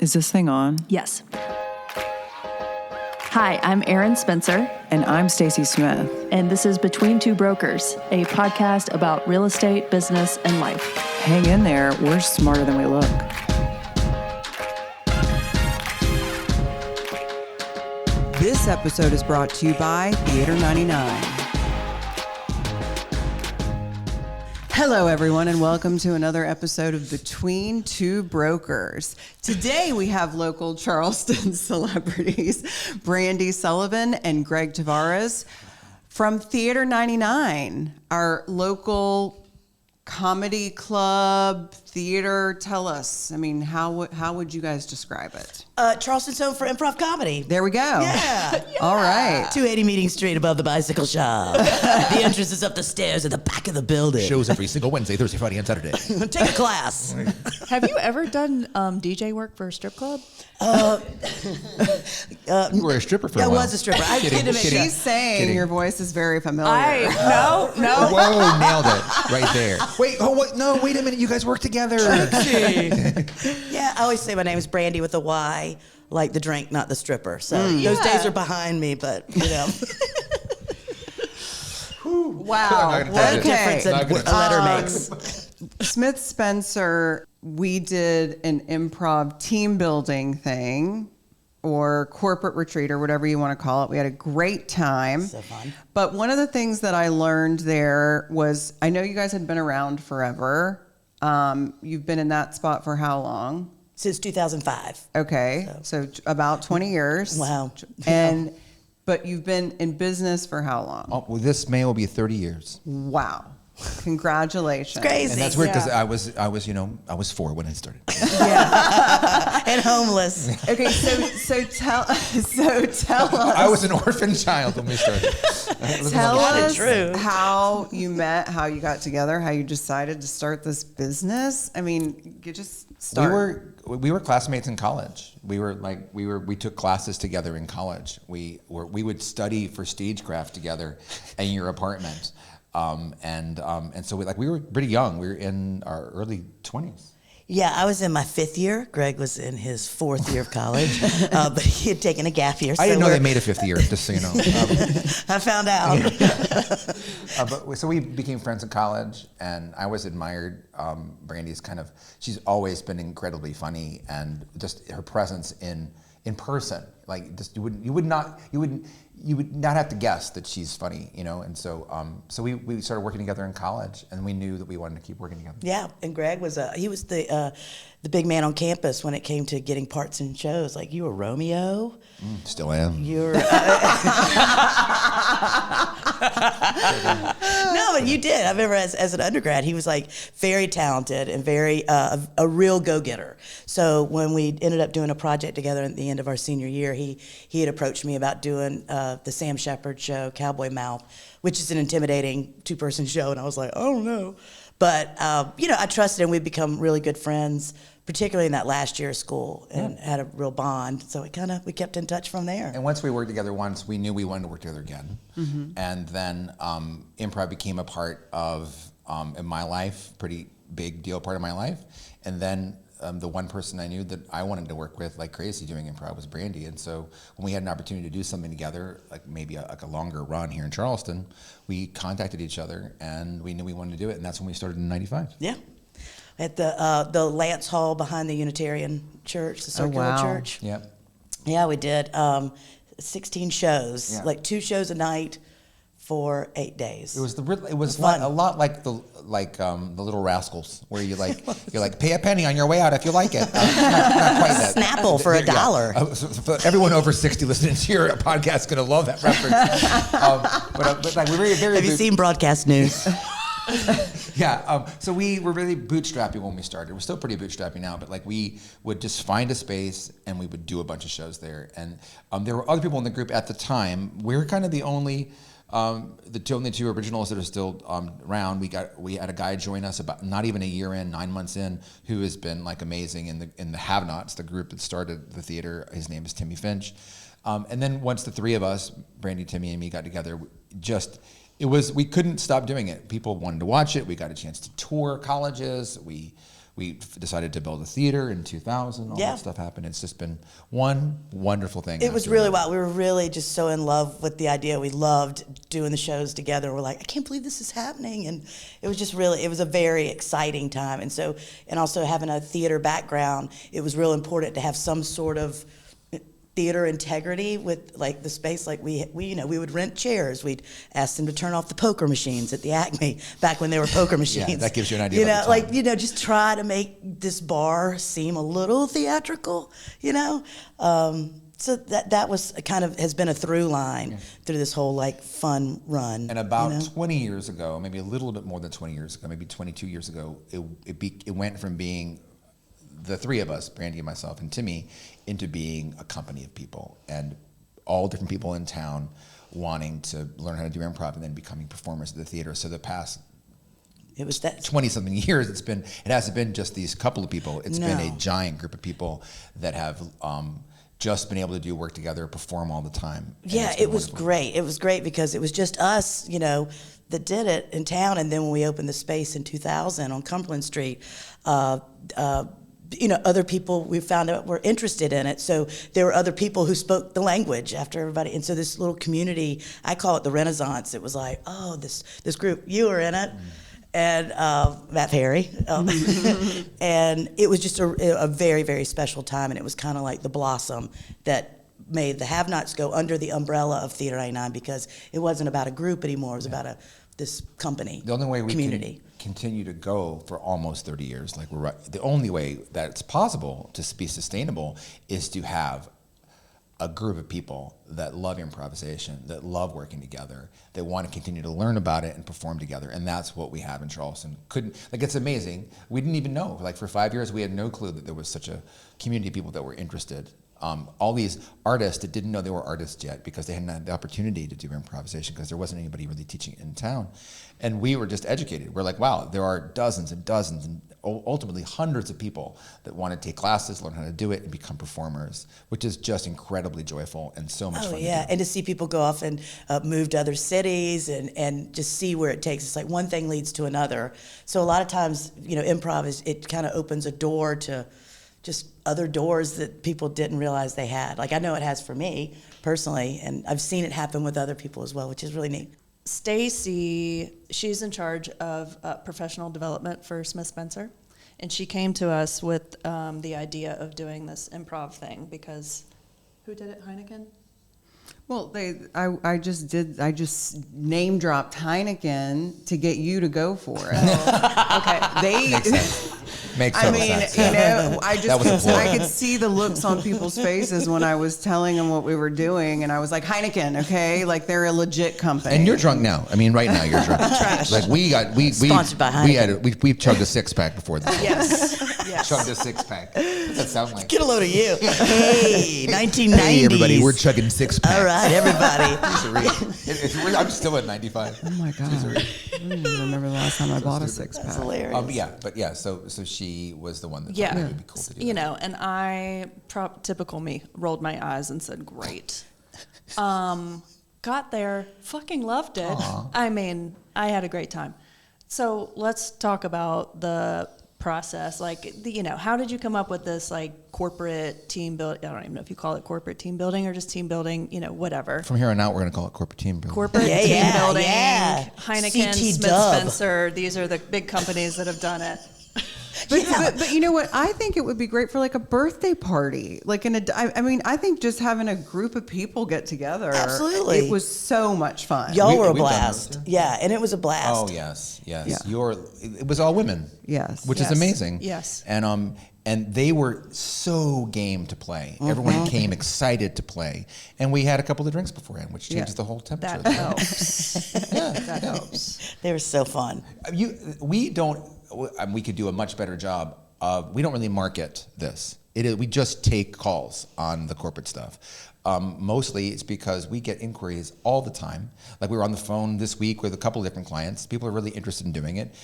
Is this thing on? Yes. Hi, I'm Erin Spencer. And I'm Stacy Smith. And this is Between Two Brokers, a podcast about real estate, business, and life. Hang in there. We're smarter than we look. This episode is brought to you by Theater 99. Hello, everyone, and welcome to another episode of Between Two Brokers. Today, we have local Charleston celebrities, Brandy Sullivan and Greg Tavares from Theater 99, our local comedy club, theater. Tell us, how would you guys describe it? Charleston's home for improv comedy. There we go. Yeah. All right. 280 Meeting Street above the bicycle shop. The entrance is up the stairs at the back of the building. Shows every single Wednesday, Thursday, Friday, and Saturday. Take a class. Have you ever done DJ work for a strip club? You were a stripper for a while. I was a stripper. I kidding. She's saying your voice is very familiar. No. Whoa, nailed it right there. Wait a minute. You guys work together. Yeah, I always say my name is Brandy with a Y, like the drink, not the stripper. So those days are behind me, but you know. Wow. What a difference a letter makes. Smith Spencer, we did an improv team building thing or corporate retreat or whatever you want to call it. We had a great time. So fun. But one of the things that I learned there was, I know you guys had been around forever. You've been in that spot for how long? Since 2005. Okay. So about 20 years. Wow. But you've been in business for how long? Oh, well, this May will be 30 years. Wow. Congratulations. It's crazy. And that's weird because I was 4 when I started. Yeah. And homeless. Okay, so tell us. I was an orphan child when we started. Tell us true. how you met, how you got together, how you decided to start this business. I mean, you just start. We were classmates in college. We took classes together in college. We would study for stagecraft together in your apartment. And so we were pretty young. We were in our early 20s. Yeah, I was in my 5th year. Greg was in his 4th year of college, but he had taken a gap year. I didn't know they made a 5th year, just so you know. I found out. So we became friends in college, and I always admired Brandy's she's always been incredibly funny, and just her presence in person, like just you would not have to guess that she's funny, you know. And so we started working together in college, and we knew that we wanted to keep working together. Yeah, and Greg was he was the big man on campus when it came to getting parts in shows. Like, you were Romeo. Still am. You're no, but you did. I remember as an undergrad, he was like very talented and very a real go-getter. So when we ended up doing a project together at the end of our senior year, he had approached me about doing the Sam Shepard show, Cowboy Mouth, which is an intimidating 2-person show, and I was like, I don't know. But I trusted him. We'd become really good friends, particularly in that last year of school, and had a real bond. So we kept in touch from there. And once we worked together once, we knew we wanted to work together again. Mm-hmm. And then improv became a part of in my life, pretty big deal part of my life. And then the one person I knew that I wanted to work with like crazy doing improv was Brandy. And so when we had an opportunity to do something together, like maybe a longer run here in Charleston, we contacted each other, and we knew we wanted to do it. And that's when we started in '95. Yeah. At the Lance Hall behind the Unitarian Church, the Circular Church. Yeah. Yeah, we did 16 shows, like 2 shows a night for 8 days. It was fun. A lot like the Little Rascals, where you're like pay a penny on your way out if you like it. Not quite that. Snapple for $1. Yeah. So everyone over 60 listening to your podcast is gonna love that reference. But like we're very, very. Have you seen broadcast news? Yeah, so we were really bootstrappy when we started. We're still pretty bootstrappy now, but like we would just find a space and we would do a bunch of shows there. And there were other people in the group at the time. We were kind of the only two originals that are still around. We had a guy join us about not even a year in, 9 months in, who has been like amazing in the Have-Nots, the group that started the theater. His name is Timmy Finch. And then once the 3 of us, Brandy, Timmy, and me, got together, we couldn't stop doing it. People wanted to watch it. We got a chance to tour colleges. We decided to build a theater in 2000. All that stuff happened. It's just been one wonderful thing. It was really wild. We were really just so in love with the idea. We loved doing the shows together. We're like, I can't believe this is happening. And it was just really, it was a very exciting time. And so, and also having a theater background, it was real important to have some sort of theater integrity with like the space. Like we would rent chairs. We'd ask them to turn off the poker machines at the Acme back when they were poker machines. Yeah, that gives you an idea. Just try to make this bar seem a little theatrical. So that was kind of has been a through line through this whole like fun run. And about 20 years ago, maybe a little bit more than 20 years ago, maybe 22 years ago, it went from being the three of us, Brandy and myself and Timmy, into being a company of people and all different people in town wanting to learn how to do improv and then becoming performers at the theater. So the past 20-something years, it hasn't been just these couple of people. It's been a giant group of people that have just been able to do work together, perform all the time. Yeah, it was great. It was great because it was just us, that did it in town. And then when we opened the space in 2000 on Cumberland Street, other people we found out were interested in it. So there were other people who spoke the language after everybody. And so this little community, I call it the Renaissance. It was like, oh, this group, you were in it. And Matt Perry. And it was just a very, very special time. And it was kind of like the blossom that made the Have-Nots go under the umbrella of Theater 99 because it wasn't about a group anymore. It was about this company, the only way we community. Can continue to go for almost 30 years, the only way that it's possible to be sustainable is to have a group of people that love improvisation, that love working together, that want to continue to learn about it and perform together. And that's what we have in Charleston. It's amazing. We didn't even know. For 5 years, we had no clue that there was such a community of people that were interested. All these artists that didn't know they were artists yet because they hadn't had the opportunity to do improvisation because there wasn't anybody really teaching it in town. And we were just educated. We're like, wow, there are dozens and dozens and ultimately hundreds of people that want to take classes, learn how to do it, and become performers, which is just incredibly joyful and so much fun. And to see people go off and move to other cities and just see where it takes. It's like one thing leads to another. So a lot of times, improv it kind of opens a door to just other doors that people didn't realize they had. I know it has for me personally, and I've seen it happen with other people as well, which is really neat. Stacy, she's in charge of professional development for Smith Spencer, and she came to us with the idea of doing this improv thing because who did it? Heineken? Well, I just name dropped Heineken to get you to go for it. Okay, Makes sense. Makes total sense. I could see the looks on people's faces when I was telling them what we were doing, and I was like, Heineken, okay, they're a legit company. And you're drunk now. Right now you're drunk. Trash. Sponsored by Heineken. We chugged a 6-pack before this. Yes. Chugged a 6-pack. What does that sound like? Get a load of you. Hey, 1990s. Hey everybody, we're chugging 6-packs. All right, everybody. I'm still at 95. Oh my God. I don't even remember the last time I bought a 6-pack. That's hilarious. So she was the one that Yeah. thought it would be cool to do that. And I, typical me, rolled my eyes and said, great. Got there, fucking loved it. Aww. I had a great time. So let's talk about the process. How did you come up with this corporate team building? I don't even know if you call it corporate team building or just team building, whatever. From here on out, we're going to call it corporate team building. Corporate team building, CT Heineken, Smith Dub. Spencer, these are the big companies that have done it. But you know what? I think it would be great for a birthday party. I think just having a group of people get together. Absolutely. It was so much fun. Y'all were a We've done blast. those, Yeah, and it was a blast. Oh, yes. Yeah. It was all women. Yes. Which is Yes. amazing. Yes. And they were so game to play. Everyone came excited to play. And we had a couple of drinks beforehand, which changes the whole temperature. That helps. That helps. They were so fun. We could do a much better job of, we don't really market this. We just take calls on the corporate stuff. Mostly it's because we get inquiries all the time. We were on the phone this week with a couple of different clients. People are really interested in doing it.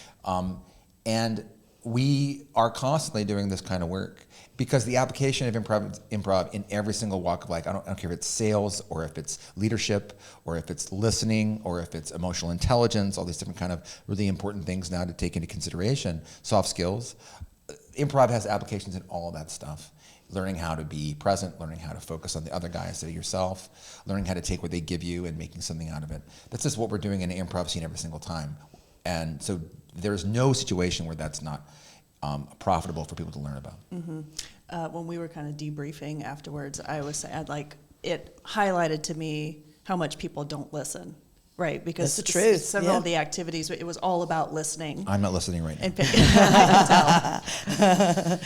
And we are constantly doing this kind of work because the application of improv in every single walk of life, I don't care if it's sales or if it's leadership or if it's listening or if it's emotional intelligence, all these different kind of really important things now to take into consideration, soft skills. improv has applications in all of that stuff. Learning how to be present, learning how to focus on the other guy instead of yourself, learning how to take what they give you and making something out of it. That's just what we're doing in the improv scene every single time. And so there's no situation where that's not profitable for people to learn about. When we were kind of debriefing afterwards, I was saying, like, it highlighted to me how much people don't listen. Right, because that's the truth. Several of the activities, it was all about listening. I'm not listening right now. I can tell.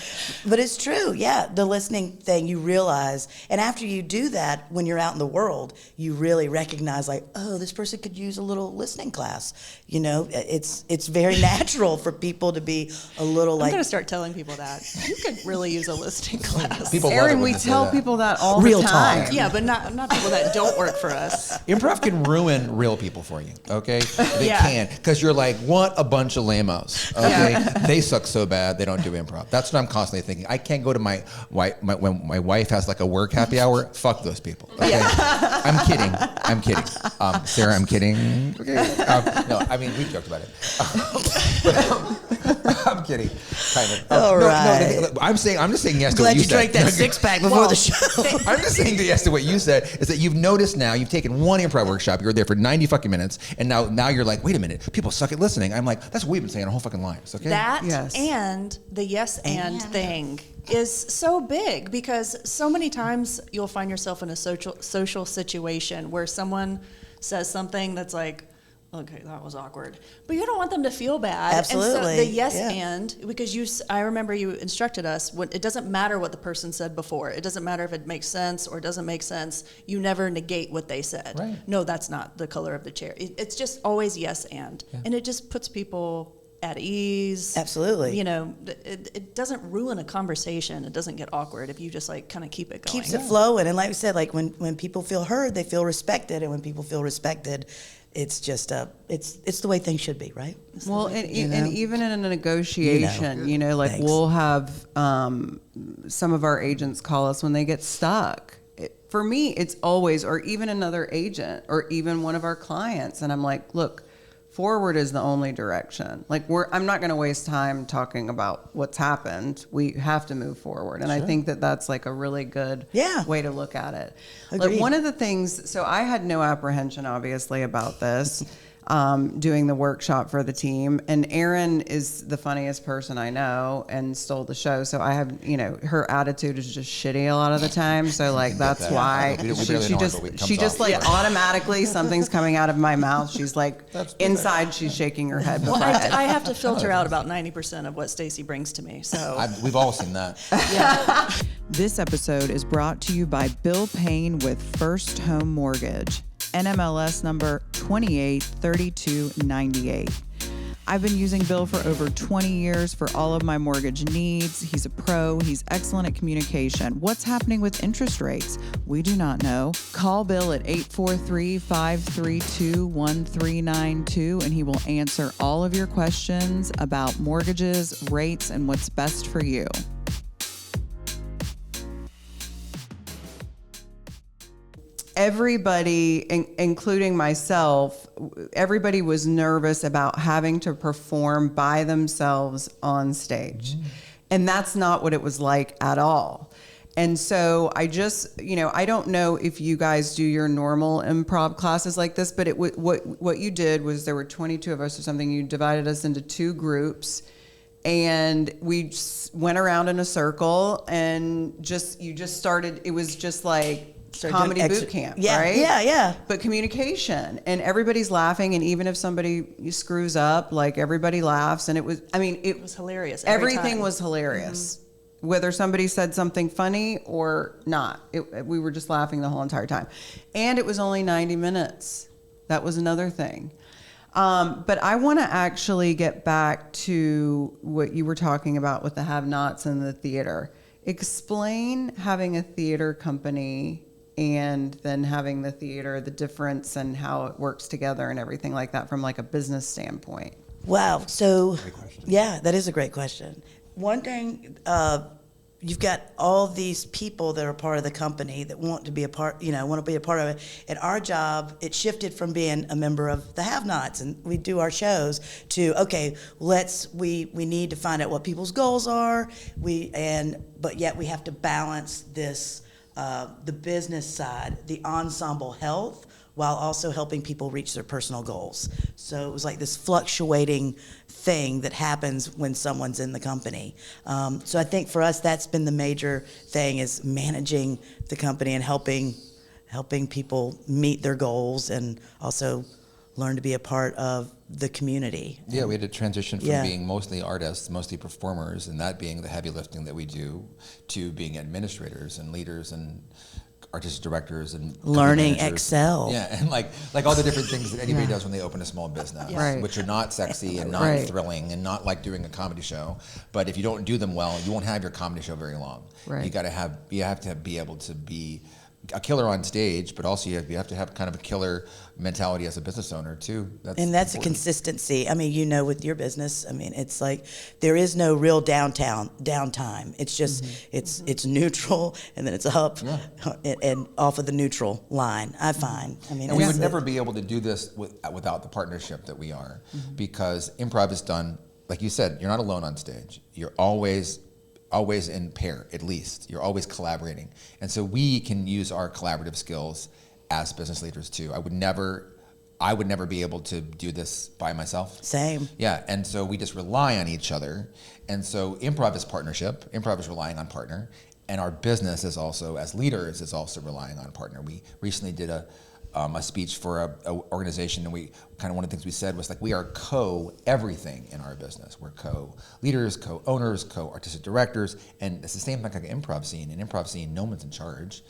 But it's true, yeah. The listening thing, you realize, and after you do that, when you're out in the world, you really recognize, like, oh, this person could use a little listening class. You know, it's very natural for people to be a little I'm like. going to start telling people that you could really use a listening class. People love it Erin, when we you say tell that. people that all Real the time. talk. Yeah, but not people that don't work for us. Improv can ruin real people for you, okay? They Yeah. can, because you're like, what a bunch of lamos, okay? They suck so bad, they don't do improv. That's what I'm constantly thinking. I can't go to my when my wife has like a work happy hour, fuck those people, okay? I'm kidding. Sarah, I'm kidding, okay? No, I mean, we've joked about it. I'm kidding, kind of. All right. No, I'm just saying yes to Glad what you you said. drank that six-pack before the show. I'm just saying yes to what you said, is that you've noticed now, you've taken one improv workshop, you were there for 90 fucking minutes, and now you're like, wait a minute, people suck at listening. I'm like, that's what we've been saying our whole fucking lives, okay? That Yes. and the yes and thing is so big, because so many times you'll find yourself in a social situation where someone says something that's like, okay, that was awkward, but you don't want them to feel bad. Absolutely. And so the yes Yeah. and, because I remember you instructed us, when it doesn't matter what the person said before. It doesn't matter if it makes sense or doesn't make sense. You never negate what they said. Right. No, that's not the color of the chair. It's just always yes and. And it just puts people at ease. Absolutely. You know, it doesn't ruin a conversation. It doesn't get awkward if you just like kind of keep it going. Keeps it flowing. And like we said, like when people feel heard, they feel respected. And when people feel respected, it's just it's the way things should be, right? Well, and know? even in a negotiation, like Thanks. we'll have some of our agents call us when they get stuck. For me, it's always, or even another agent, or even one of our clients, and I'm like, look, forward is the only direction. Like I'm not going to waste time talking about what's happened. We have to move forward, and I think that's like a really good way to look at it. Agreed. Like one of the things, so I had no apprehension, obviously, about this. Doing the workshop for the team, and Erin is the funniest person I know and stole the show. So I have, her attitude is just shitty a lot of the time. So like that's why she just like automatically something's coming out of my mouth. She's like inside, she's shaking her head. Well, I have to filter out about 90% of what Stacy brings to me. So we've all seen that. yeah. This episode is brought to you by Bill Payne with First Home Mortgage, NMLS number 283298. I've been using Bill for over 20 years for all of my mortgage needs. He's a pro. He's excellent at communication. What's happening with interest rates? We do not know. Call Bill at 843-532-1392 and he will answer all of your questions about mortgages, rates, and what's best for you. Everybody, including myself, everybody was nervous about having to perform by themselves on stage. And that's not what it was like at all. And so I just, I don't know if you guys do your normal improv classes like this, but what you did was there were 22 of us or something. You divided us into two groups. And we went around in a circle and you just started, it was just like comedy boot camp, right? Yeah. But communication, and everybody's laughing, and even if somebody screws up, like everybody laughs, and it was hilarious. Everything time. was hilarious. Whether somebody said something funny or not, we were just laughing the whole entire time. And it was only 90 minutes. That was another thing. But I want to actually get back to what you were talking about with the have-nots and the theater. Explain having a theater company and then having the theater, the difference and how it works together and everything like that from like a business standpoint. Wow. So, yeah, that is a great question. One thing you've got all these people that are part of the company that want to be a part, want to be a part of it. And our job, it shifted from being a member of the have-nots, and we do our shows, to, okay, we need to find out what people's goals are, but yet we have to balance this, the business side, the ensemble health, while also helping people reach their personal goals. So it was like this fluctuating thing that happens when someone's in the company. So I think for us, that's been the major thing, is managing the company and helping people meet their goals and also learn to be a part of the community. Yeah, we had to transition from being mostly artists, mostly performers, and that being the heavy lifting that we do, to being administrators and leaders and artistic directors and learning managers. Excel. Yeah, and like all the different things that anybody does when they open a small business, Right. which are not sexy and not thrilling and not like doing a comedy show. But if you don't do them well, you won't have your comedy show very long. Right. You have to be able to be a killer on stage, but also you have to have kind of a killer mentality as a business owner too. That's important. a consistency. I mean, with your business, I mean, it's like there is no real downtime. It's just it's neutral, and then it's up and off of the neutral line, I find. I mean, and we would never be able to do this without the partnership that we are, because improv is done, like you said, you're not alone on stage. You're always in pair, at least. You're always collaborating. And so we can use our collaborative skills as business leaders too. I would never be able to do this by myself. Same. Yeah, and so we just rely on each other. And so improv is partnership. Improv is relying on partner. And our business is also, as leaders, is also relying on partner. We recently did a speech for a organization, and we kind of, one of the things we said was like, we are everything in our business. We're leaders, owners, artistic directors, and it's the same thing like an improv scene. In improv scene, no one's in charge.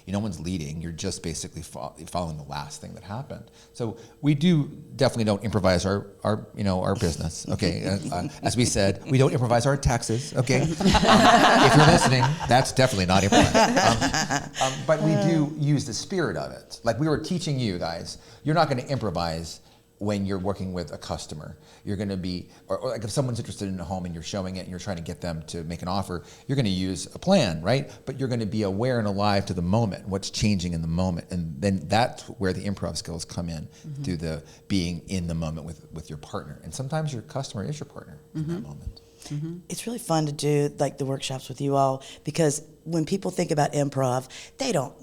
No one's leading. You're just basically following the last thing that happened. So we definitely don't improvise our business. Okay, as we said, we don't improvise our taxes. Okay, if you're listening, that's definitely not improvised. But we do use the spirit of it. Like we were teaching you guys, you're not going to improvise when you're working with a customer. You're going to be, or like if someone's interested in a home and you're showing it and you're trying to get them to make an offer, you're going to use a plan, right? But you're going to be aware and alive to the moment, what's changing in the moment. And then that's where the improv skills come in, through the being in the moment with your partner. And sometimes your customer is your partner in that moment. It's really fun to do like the workshops with you all, because when people think about improv,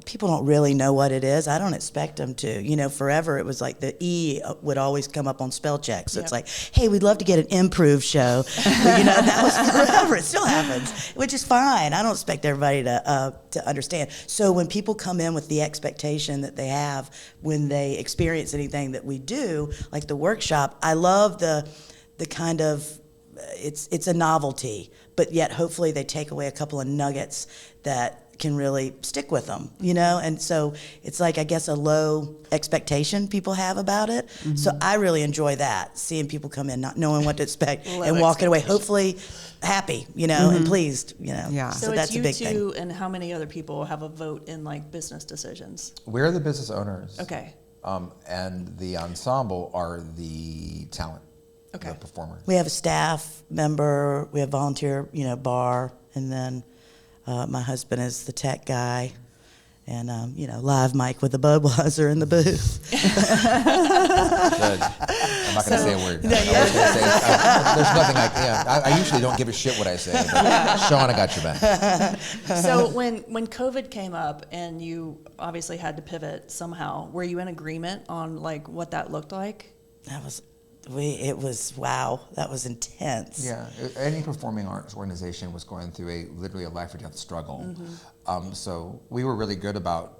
people don't really know what it is. I don't expect them to. Forever it was like the E would always come up on spell check. So it's like, hey, we'd love to get an improv show. But, that was forever. It still happens, which is fine. I don't expect everybody to understand. So when people come in with the expectation that they have when they experience anything that we do, like the workshop, I love the kind of, it's a novelty, but yet hopefully they take away a couple of nuggets that can really stick with them, And so it's like, I guess, a low expectation people have about it. So I really enjoy that, seeing people come in not knowing what to expect and walking away hopefully happy, and pleased, Yeah. So So that's it's a you big two, thing. and how many other people have a vote in like business decisions? We're the business owners. Okay. and the ensemble are the talent, Okay. the performers. We have a staff member, we have volunteer, bar, and then my husband is the tech guy, and live mic with the Budweiser in the booth. Good. I'm not going to say a word. I was gonna say, there's nothing like, I usually don't give a shit what I say, but Sean, I got your back. So when COVID came up and you obviously had to pivot somehow, were you in agreement on like what that looked like? It was wow. That was intense. Yeah, any performing arts organization was going through literally a life or death struggle. So we were really good about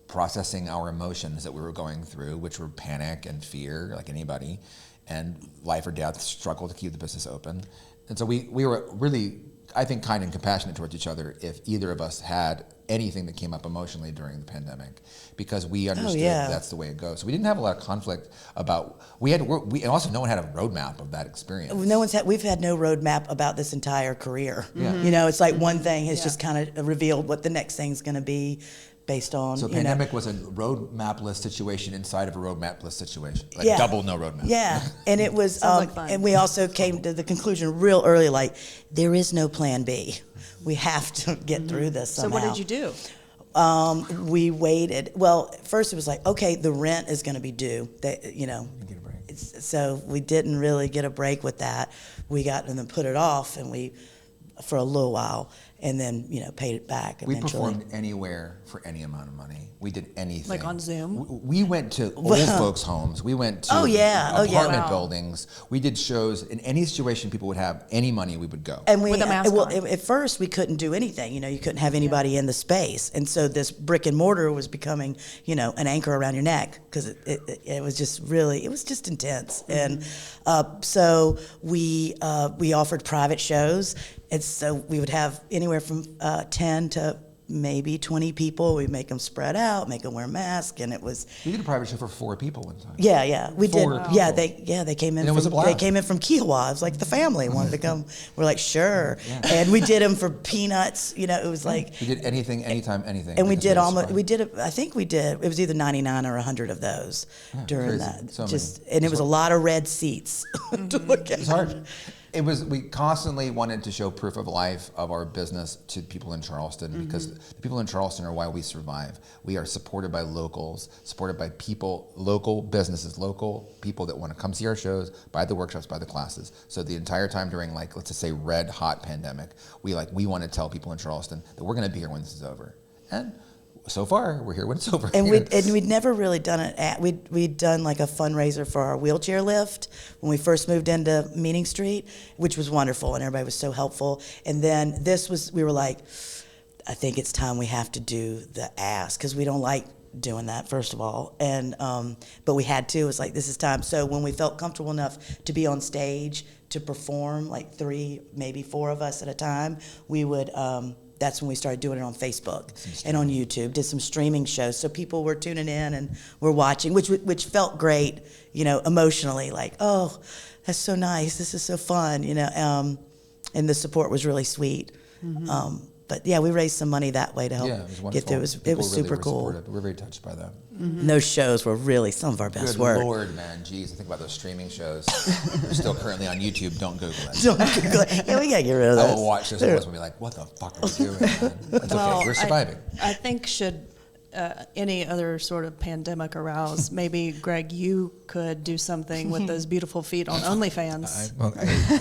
processing our emotions that we were going through, which were panic and fear, like anybody, and life or death struggle to keep the business open. And so we were really, I think, kind and compassionate towards each other if either of us had anything that came up emotionally during the pandemic, because we understood that's the way it goes. So we didn't have a lot of conflict about, and also no one had a roadmap of that experience. We've had no roadmap about this entire career. Yeah. It's like one thing has just kind of revealed what the next thing's going to be. based on, So pandemic was a roadmap-less situation inside of a roadmap-less situation, like Yeah. double no roadmap. Yeah, and it was, Sounds like fun. and we also came to the conclusion real early, like, there is no plan B. We have to get through this So somehow. what did you do? We waited. Well, first it was like, okay, the rent is going to be due. That, you know, Get a break. so we didn't really get a break with that. We got and then put it off, and we for a little while, and then paid it back We eventually. performed anywhere for any amount of money. We did anything. Like on Zoom? We went to old folks' homes. We went to Oh, yeah. Oh, yeah. apartment Wow. buildings. We did shows. In any situation people would have any money, we would go. And we, With a mask well, on. at first we couldn't do anything. You couldn't have anybody in the space, and so this brick and mortar was becoming, an anchor around your neck because it was just really, it was just intense. And so we offered private shows, and so we would have anywhere from 10 to maybe 20 people. We'd make them spread out, make them wear masks, and it was. We did a private show for 4 people one time. Yeah, we did. Four Yeah, people. they came in. And it was a They blast. came in from Kiowa. It was like the family wanted to come. We're like, sure. Yeah. And we did them for peanuts. It was like, We did anything, anytime, anything. and we because did it was almost. fun. We did. I think we did. It was either 99 or 100 of those during crazy. that. So Just many. and it was a lot of red seats to look at. It's hard. We constantly wanted to show proof of life of our business to people in Charleston because the people in Charleston are why we survive. We are supported by locals, supported by people, local businesses, local people that want to come see our shows, buy the workshops, buy the classes. So the entire time during, like, let's just say red hot pandemic, we want to tell people in Charleston that we're going to be here when this is over. And so far, we're here when it's over. And we'd never really done it. We'd done like a fundraiser for our wheelchair lift when we first moved into Meeting Street, which was wonderful, and everybody was so helpful. And then we were like, I think it's time we have to do the ask because we don't like doing that, first of all. And but we had to. It was like, this is time. So when we felt comfortable enough to be on stage to perform, like 3, maybe 4 of us at a time, we would. That's when we started doing it on Facebook and on YouTube. Did some streaming shows, so people were tuning in and were watching, which felt great, emotionally. Like, oh, that's so nice. This is so fun, and the support was really sweet. But yeah, we raised some money that way to help yeah, it was wonderful. get through. It was People super were cool. supportive. We're very touched by that. And those shows were really some of our best Good work. Lord, man, jeez, I think about those streaming shows. They're still currently on YouTube. Don't Google it. Yeah, we gotta get rid of I those. will watch those and be like, what the fuck are we doing, man? It's okay. We're surviving. I think should any other sort of pandemic arouse, maybe, Greg, you could do something with those beautiful feet on OnlyFans.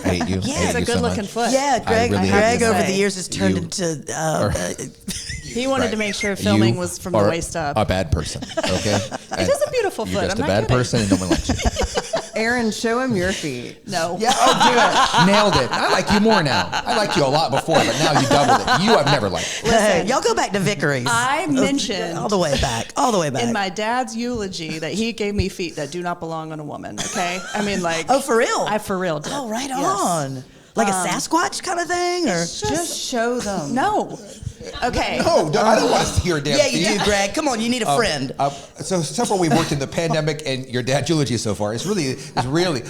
I hate you. Yeah, I hate It's a you so good-looking much. foot. Yeah, Greg. really Greg hate over to the say. years has turned You into. He wanted Right. to make sure filming You was from the are waist up. a bad person, okay? It is a beautiful You're foot. just I'm a not bad kidding. person and no one likes you. Erin, show him your feet. No. Yeah, oh, do it. Nailed it. I like you more now. I liked you a lot before, but now you doubled it. You I've never liked. Hey, y'all go back to Vickery's. I mentioned all the way back. in my dad's eulogy that he gave me feet that do not belong on a woman. Okay, I mean, like, Oh, for real? I for real did. Oh, right Yes. on. Like a Sasquatch kind of thing, or Just show them. No. Okay. No, I don't want to hear your damn yeah, you feet. do, Greg. Come on, you need a friend. So far we've worked in the pandemic and your dad's eulogy so far. It's really.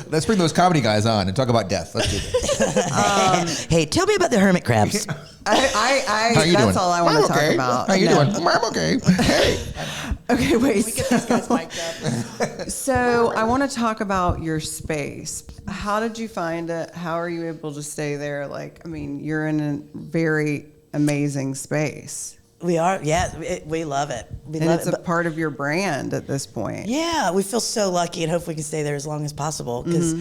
Let's bring those comedy guys on and talk about death. Let's do this. Hey, tell me about the hermit crabs. How you That's doing? all I want I'm to talk okay. about. How you No. doing? I'm okay. Hey. Okay, wait. We get these guys mic'd up. So I want to talk about your space. How did you find it? How are you able to stay there? Like, I mean, you're in a very amazing space. We are, yeah, we love it. We And love it's it. a part of your brand at this point. Yeah, we feel so lucky and hope we can stay there as long as possible because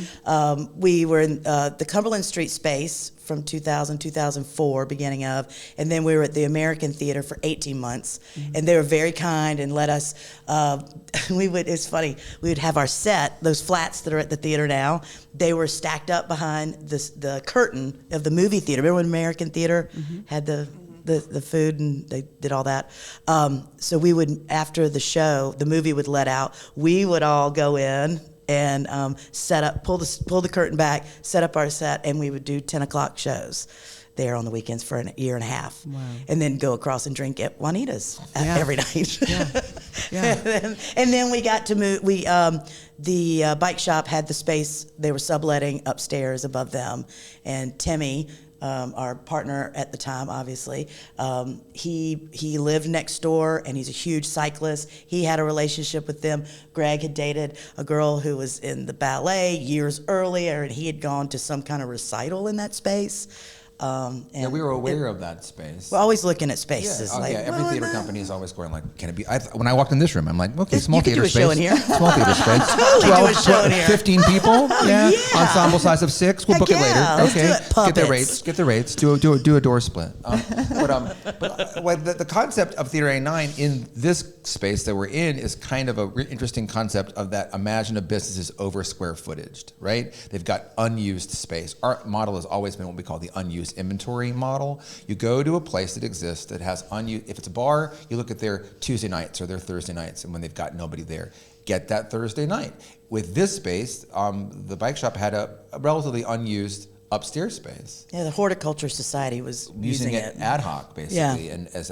we were in the Cumberland Street space from 2000, 2004, beginning of, and then we were at the American Theater for 18 months, and they were very kind and let us, it's funny, we would have our set, those flats that are at the theater now, they were stacked up behind the curtain of the movie theater. Remember when American Theater had the food and they did all that. So we would, after the show, the movie would let out, we would all go in and set up, pull the curtain back, set up our set, and we would do 10 o'clock shows there on the weekends for a year and a half. Wow. And then go across and drink at Juanita's Yeah. every night. Yeah. Yeah. and then we got to move, the bike shop had the space, they were subletting upstairs above them, and Timmy our partner at the time, obviously. He lived next door, and he's a huge cyclist. He had a relationship with them. Greg had dated a girl who was in the ballet years earlier, and he had gone to some kind of recital in that space. And we were aware of that space. We're always looking at spaces. Every theater company is always going like, can it be? When I walked in this room, I'm like, okay, small You could theater do a space. show in here. Small theater space. Totally do a show in here. 15 people. Yeah. Ensemble size of 6. We'll Heck book it yeah, later. let's Okay. do it. Puppets. Get the rates. Do a door split. The concept of Theater 89 in this space that we're in is kind of a interesting concept of that. Imagine a business is over square footaged, right? They've got unused space. Our model has always been what we call the unused inventory model. You go to a place that exists that has unused. If it's a bar, you look at their Tuesday nights or their Thursday nights, and when they've got nobody there, get that Thursday night. With this space, the bike shop had a relatively unused upstairs space. Yeah, the Horticulture Society was using it ad hoc, basically, Yeah. and as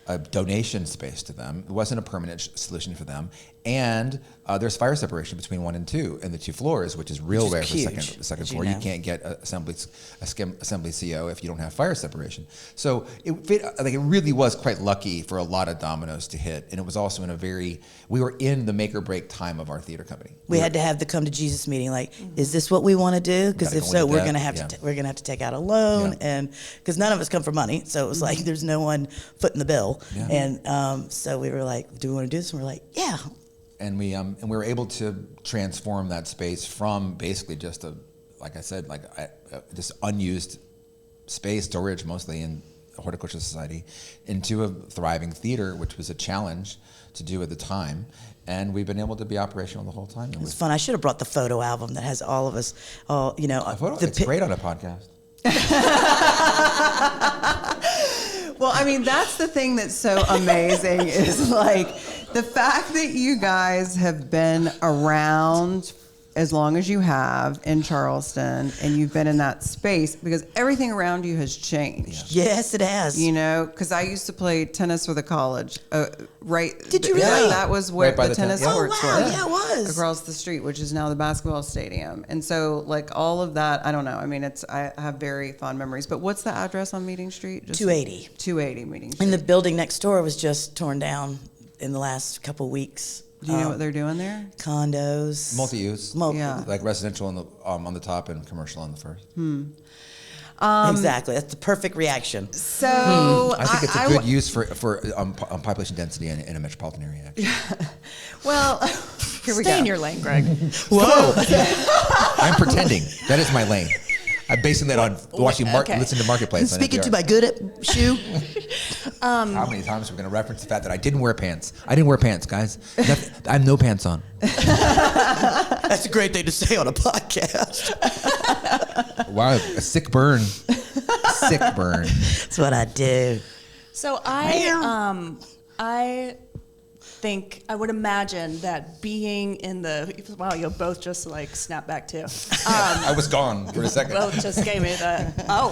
a donation space to them. It wasn't a permanent solution for them. And there's fire separation between 1 and 2 and the 2 floors, which is real rare for the second floor. You can't get assembly CO if you don't have fire separation. So it really was quite lucky for a lot of dominoes to hit. And it was also we were in the make or break time of our theater company. We had to have the come to Jesus meeting. Like, is this what we want to do? Because if so, we're gonna have to take out a loan, and because none of us come for money, so it was like there's no one footing the bill. Yeah. And so we were like, do we want to do this? And we're like, yeah. And we were able to transform that space from basically just just unused space, storage mostly in the Horticulture Society, into a thriving theater, which was a challenge to do at the time. And we've been able to be operational the whole time. It was fun. I should have brought the photo album that has all of us. It's great on a podcast. Well, I mean, that's the thing that's so amazing is like the fact that you guys have been around as long as you have in Charleston, and you've been in that space because everything around you has changed. Yes, it has. You know, because I used to play tennis for the college. Right? Did you really? That was where the tennis courts were. Yeah, it was. Across the street, which is now the basketball stadium. And so, like, all of that, I don't know. I mean, I have very fond memories. But what's the address on Meeting Street? 280. 280 Meeting Street. And the building next door was just torn down in the last couple weeks. Do you know what they're doing there? Condos. Multi-use. Yeah. Like residential on the top and commercial on the first. Exactly. That's the perfect reaction. So I think it's a good use for population density in a metropolitan area. Actually. Well, here we go. Stay in your lane, Greg. Whoa. I'm pretending. That is my lane. I'm basing that on listening to Marketplace. Speaking to my good at shoe. How many times are we going to reference the fact that I didn't wear pants? I didn't wear pants, guys. I have no pants on. That's a great thing to say on a podcast. Wow, a sick burn. Sick burn. That's what I do. So I think I would imagine that being in the you'll both just like snap back too. I was gone for a second. Both just gave me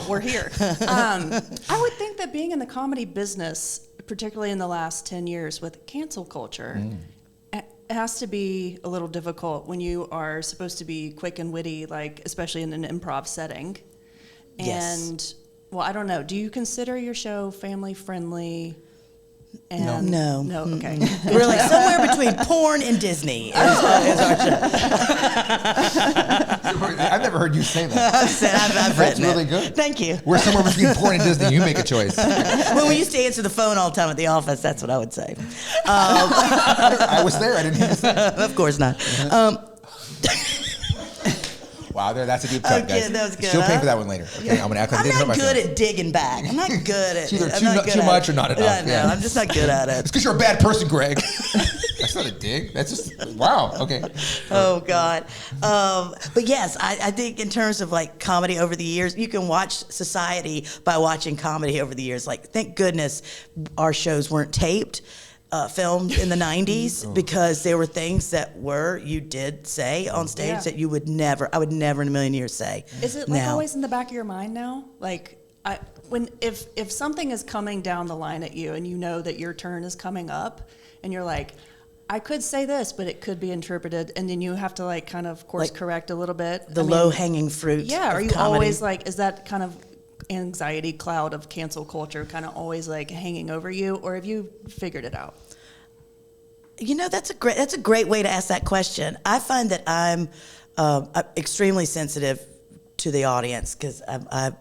we're here. I would think that being in the comedy business, particularly in the last 10 years with cancel culture, it has to be a little difficult when you are supposed to be quick and witty, like especially in an improv setting. Yes. And I don't know. Do you consider your show family friendly? And no. Okay. We're like somewhere between porn and Disney. Is our show. I've never heard you say that. I've written That's really it. good. Thank you. We're somewhere between porn and Disney. You make a choice. When we used to answer the phone all the time at the office, that's what I would say. I was there. I didn't hear you say that. Of course not. Wow, that's a deep cut, Okay, guys. that was good, She'll pay huh? for that one later. Okay, I'm gonna act like I didn't hurt I'm not myself. good at digging back. I'm not good at It's either I'm not too good at much it. or not enough. No, Yeah. I'm just not good at It's it. because you're a bad person, Greg. That's not a dig. That's just wow. Okay. Oh God. But yes, I think in terms of like comedy over the years, you can watch society by watching comedy over the years. Like, thank goodness our shows weren't taped. Filmed in the 90s because there were things that you did say on stage that I would never in a million years say. Is it like always in the back of your mind now? Like if something is coming down the line at you and you know that your turn is coming up and you're like, I could say this, but it could be interpreted, and then you have to like kind of course correct a little bit. The low hanging fruit. Yeah. Are you comedy. always like, is that kind of anxiety cloud of cancel culture kind of always like hanging over you, or have you figured it out? That's a great way to ask that question. I find that I'm extremely sensitive to the audience because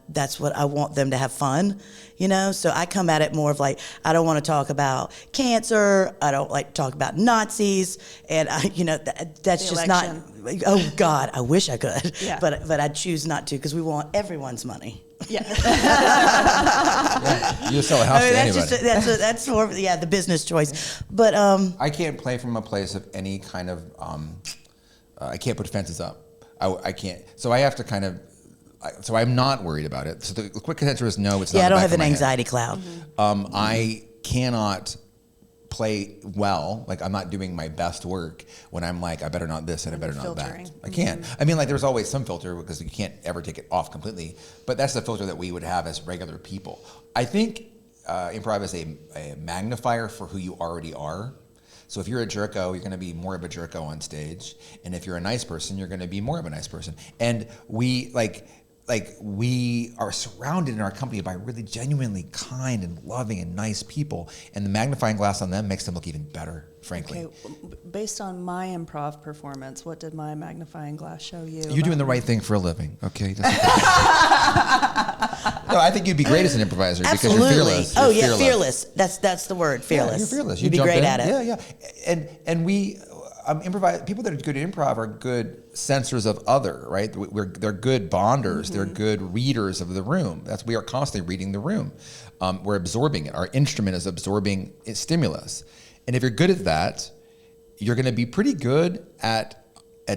that's what I want them to have fun, So I come at it more of like, I don't want to talk about cancer. I don't like to talk about Nazis, and that's just election. not. Oh God, I wish I could, Yeah. but I choose not to because we want everyone's money. Yeah. You sell a house to anybody. That's more the business choice, but I can't play from a place of any kind of. I can't put fences up. I can't. So I have to kind of. So I'm not worried about it. So the quick answer is no. It's not. I don't back have of an my anxiety head. cloud. I cannot play well. Like I'm not doing my best work when I'm like, I better not this and I better not Filtering. that. I can't. I mean, like there's always some filter because you can't ever take it off completely. But that's the filter that we would have as regular people. I think improv is a magnifier for who you already are. So if you're a jerko, you're going to be more of a jerko on stage, and if you're a nice person, you're going to be more of a nice person. And we we are surrounded in our company by really genuinely kind and loving and nice people, and the magnifying glass on them makes them look even better, frankly. Okay, based on my improv performance, what did my magnifying glass show you? You're doing the right thing for a living, okay? No, I think you'd be great as an improviser because you're fearless. You're fearless. That's the word, fearless. Yeah, you're fearless. You'd be great at it. Yeah. And we improvise. People that are good at improv are good censors of other, right? They're good bonders. They're good readers of the room. We are constantly reading the room. We're absorbing it. Our instrument is absorbing stimulus. And if you're good at that, you're going to be pretty good at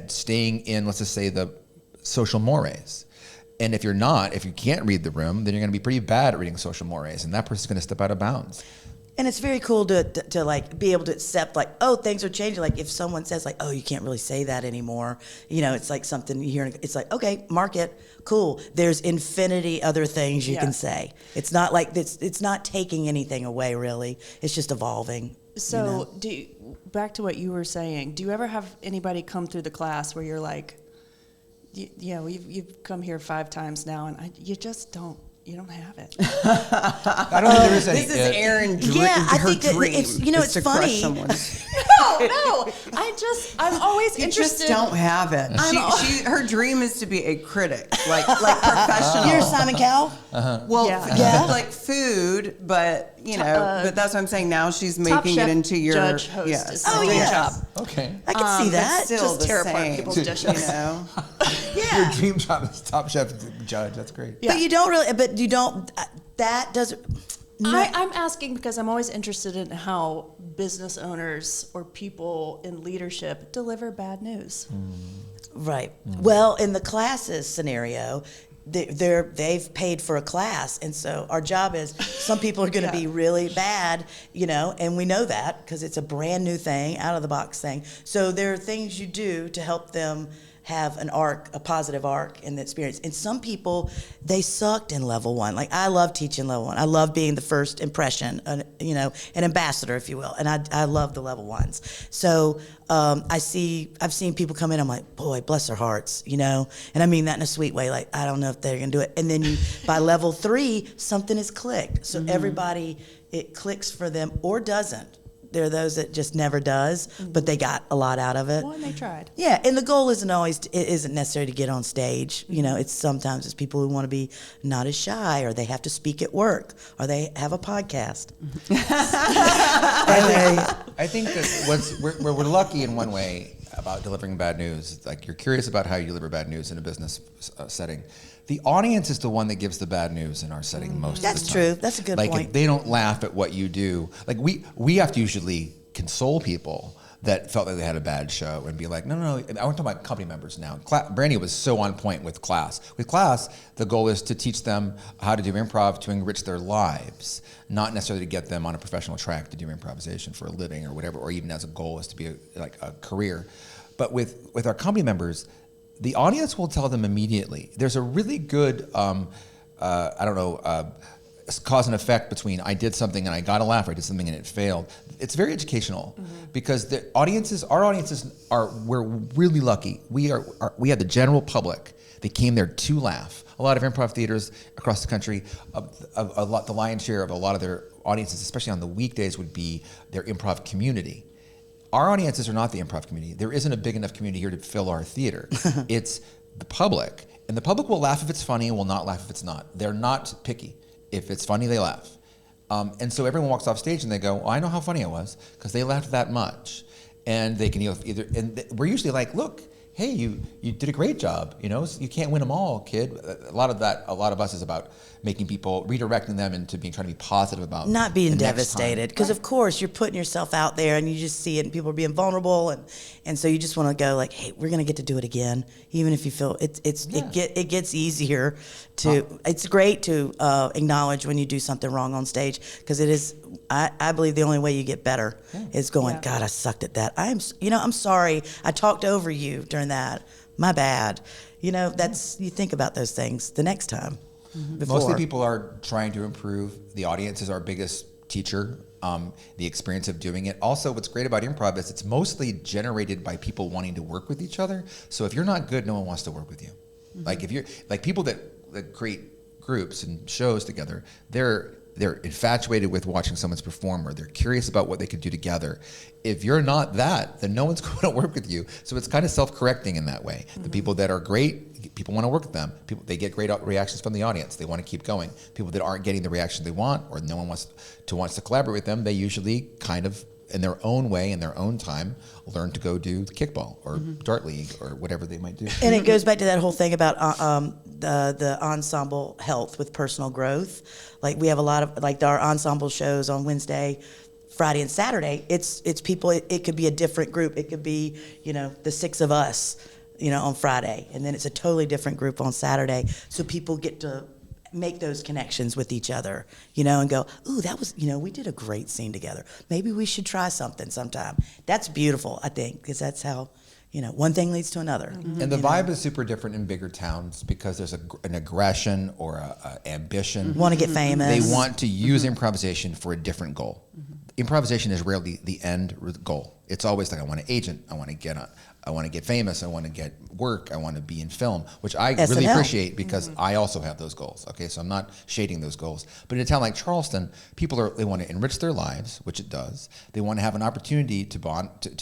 staying in, let's just say, the social mores. And if you're not, if you can't read the room, then you're going to be pretty bad at reading social mores, and that person's going to step out of bounds. And it's very cool to like be able to accept like, oh, things are changing. Like if someone says like, oh, you can't really say that anymore. It's like something you hear. It's like, okay, mark it. Cool. There's infinity other things you can say. It's not like it's not taking anything away really. It's just evolving. So back to what you were saying, do you ever have anybody come through the class where you're like, you've come here 5 times now and you just don't. You don't have it. I don't think there is any. This is Erin. I her think that dream. it's to funny. Crush someone. No. I'm always You interested. just don't have it. Her dream is to be a critic, like professional. You're Simon Cowell? Well, Yeah. like food, but but that's what I'm saying. Now she's making it into your judge host. Yes. Is Oh, the yeah. job. Okay. I can see But that. still Just the tear apart same, people's dishes. Your dream job is top chef judge. That's great. Yeah. But you don't really. But you don't. That doesn't. No. I'm asking because I'm always interested in how business owners or people in leadership deliver bad news. Right. Well, in the classes scenario, they've paid for a class, and so our job is some people are going to be really bad, and we know that because it's a brand new thing, out of the box thing. So there are things you do to help them have a positive arc in the experience. And some people, they sucked in level 1. Like I love teaching level 1. I love being the first impression, an ambassador, if you will. And I love the level 1s. So I've seen people come in, I'm like, boy, bless their hearts, And I mean that in a sweet way. Like, I don't know if they're going to do it. And then by level 3, something is clicked. So everybody, it clicks for them or doesn't. There are those that just never does, but they got a lot out of it. Well, and they tried. Yeah, and the goal isn't necessarily to get on stage. It's sometimes people who want to be not as shy, or they have to speak at work, or they have a podcast. I think that we're lucky in one way about delivering bad news. Like you're curious about how you deliver bad news in a business setting. The audience is the one that gives the bad news in our setting most of the time. That's true. That's a good point. Like they don't laugh at what you do. Like we have to usually console people that felt like they had a bad show and be like, no. I want to talk about company members now. Brandy was so on point with class. With class, the goal is to teach them how to do improv to enrich their lives, not necessarily to get them on a professional track to do improvisation for a living or whatever, or even as a goal is to be a career. But with our company members, the audience will tell them immediately. There's a really good, cause and effect between I did something and I got a laugh, or I did something and it failed. It's very educational because our audiences we're really lucky. We have the general public. They came there to laugh. A lot of improv theaters across the country, the lion's share of a lot of their audiences, especially on the weekdays, would be their improv community. Our audiences are not the improv community. There isn't a big enough community here to fill our theater. It's the public. And the public will laugh if it's funny and will not laugh if it's not. They're not picky. If it's funny, they laugh. And so everyone walks off stage and they go, well, I know how funny I was because they laughed that much. And they can we're usually like, look, hey, you did a great job. You can't win them all, kid. A lot of us is about making people, redirecting them into trying to be positive about not being the next devastated. time. Because of course you're putting yourself out there and you just see it and people are being vulnerable and so you just want to go like, hey, we're gonna get to do it again, even if you feel it gets easier to. It's great to acknowledge when you do something wrong on stage because it is. I believe the only way you get better is going, God, I sucked at that. I'm sorry. I talked over you during that. My bad. You think about those things the next time. Mostly people are trying to improve. The audience is our biggest teacher. The experience of doing it. Also, what's great about improv is it's mostly generated by people wanting to work with each other. So if you're not good, no one wants to work with you. Like if you're like people that create groups and shows together, they're infatuated with watching someone's perform, or they're curious about what they could do together. If you're not that, then no one's going to work with you. So it's kind of self-correcting in that way. The people that are great, people want to work with them. They get great reactions from the audience. They want to keep going. People that aren't getting the reaction they want, or no one wants to collaborate with them, they usually kind of, in their own way, in their own time, learn to go do kickball or dart league or whatever they might do. And it goes back to that whole thing about the ensemble health with personal growth. Like we have a lot of our ensemble shows on Wednesday, Friday, and Saturday. It's people. It could be a different group. It could be the six of us, on Friday, and then it's a totally different group on Saturday. So people get to make those connections with each other, and go, ooh, that was, we did a great scene together. Maybe we should try something sometime. That's beautiful, I think, because that's how, one thing leads to another. And the vibe is super different in bigger towns because there's an aggression or a ambition. Want to get famous. They want to use improvisation for a different goal. Improvisation is rarely the end goal. It's always like, I want an agent, I want to get famous, I want to get work, I want to be in film, which I really SNL. appreciate because I also have those goals. Okay, so I'm not shading those goals. But in a town like Charleston, they want to enrich their lives, which it does. They want to have an opportunity to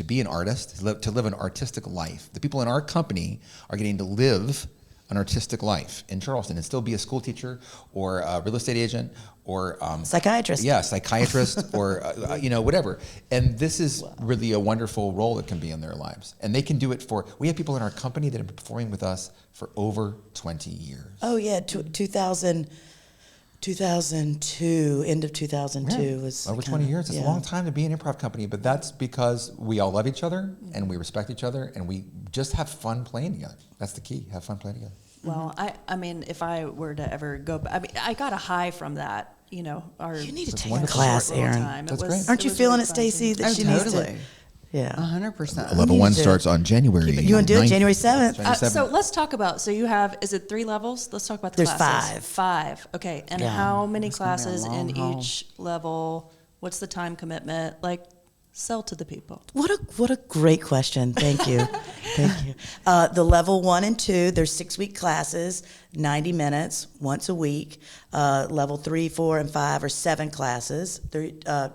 be an artist, to live an artistic life. The people in our company are getting to live an artistic life in Charleston and still be a school teacher or a real estate agent or psychiatrist. Yeah, psychiatrist or whatever. And this is really a wonderful role that can be in their lives. And they can do it we have people in our company that have been performing with us for over 20 years. Oh yeah, 2002, end of 2002 was over 20 years. It's a long time to be an improv company, but that's because we all love each other and we respect each other and we just have fun playing together. That's the key. Have fun playing together. Well, I mean, if I were to ever go, I got a high from that. You need to take a wonderful. class, short little Erin. time. That's It was- great. Aren't it you was feeling really it, fun Stacy? to- That she needs to. Totally. Yeah. 100%. Level 1 starts on January. You want to do it 9th. January 7th? So let's talk about. So you have. Is it 3 levels? Let's talk about the There's classes. 5. 5. Okay. And Yeah. how many It's gonna be a classes long in haul. each level? What's the time commitment? Sell to the people. What a great question. Thank you. Thank you. The level 1 and 2, there's 6-week classes, 90 minutes once a week. Level 3, 4, and 5 are 7 classes,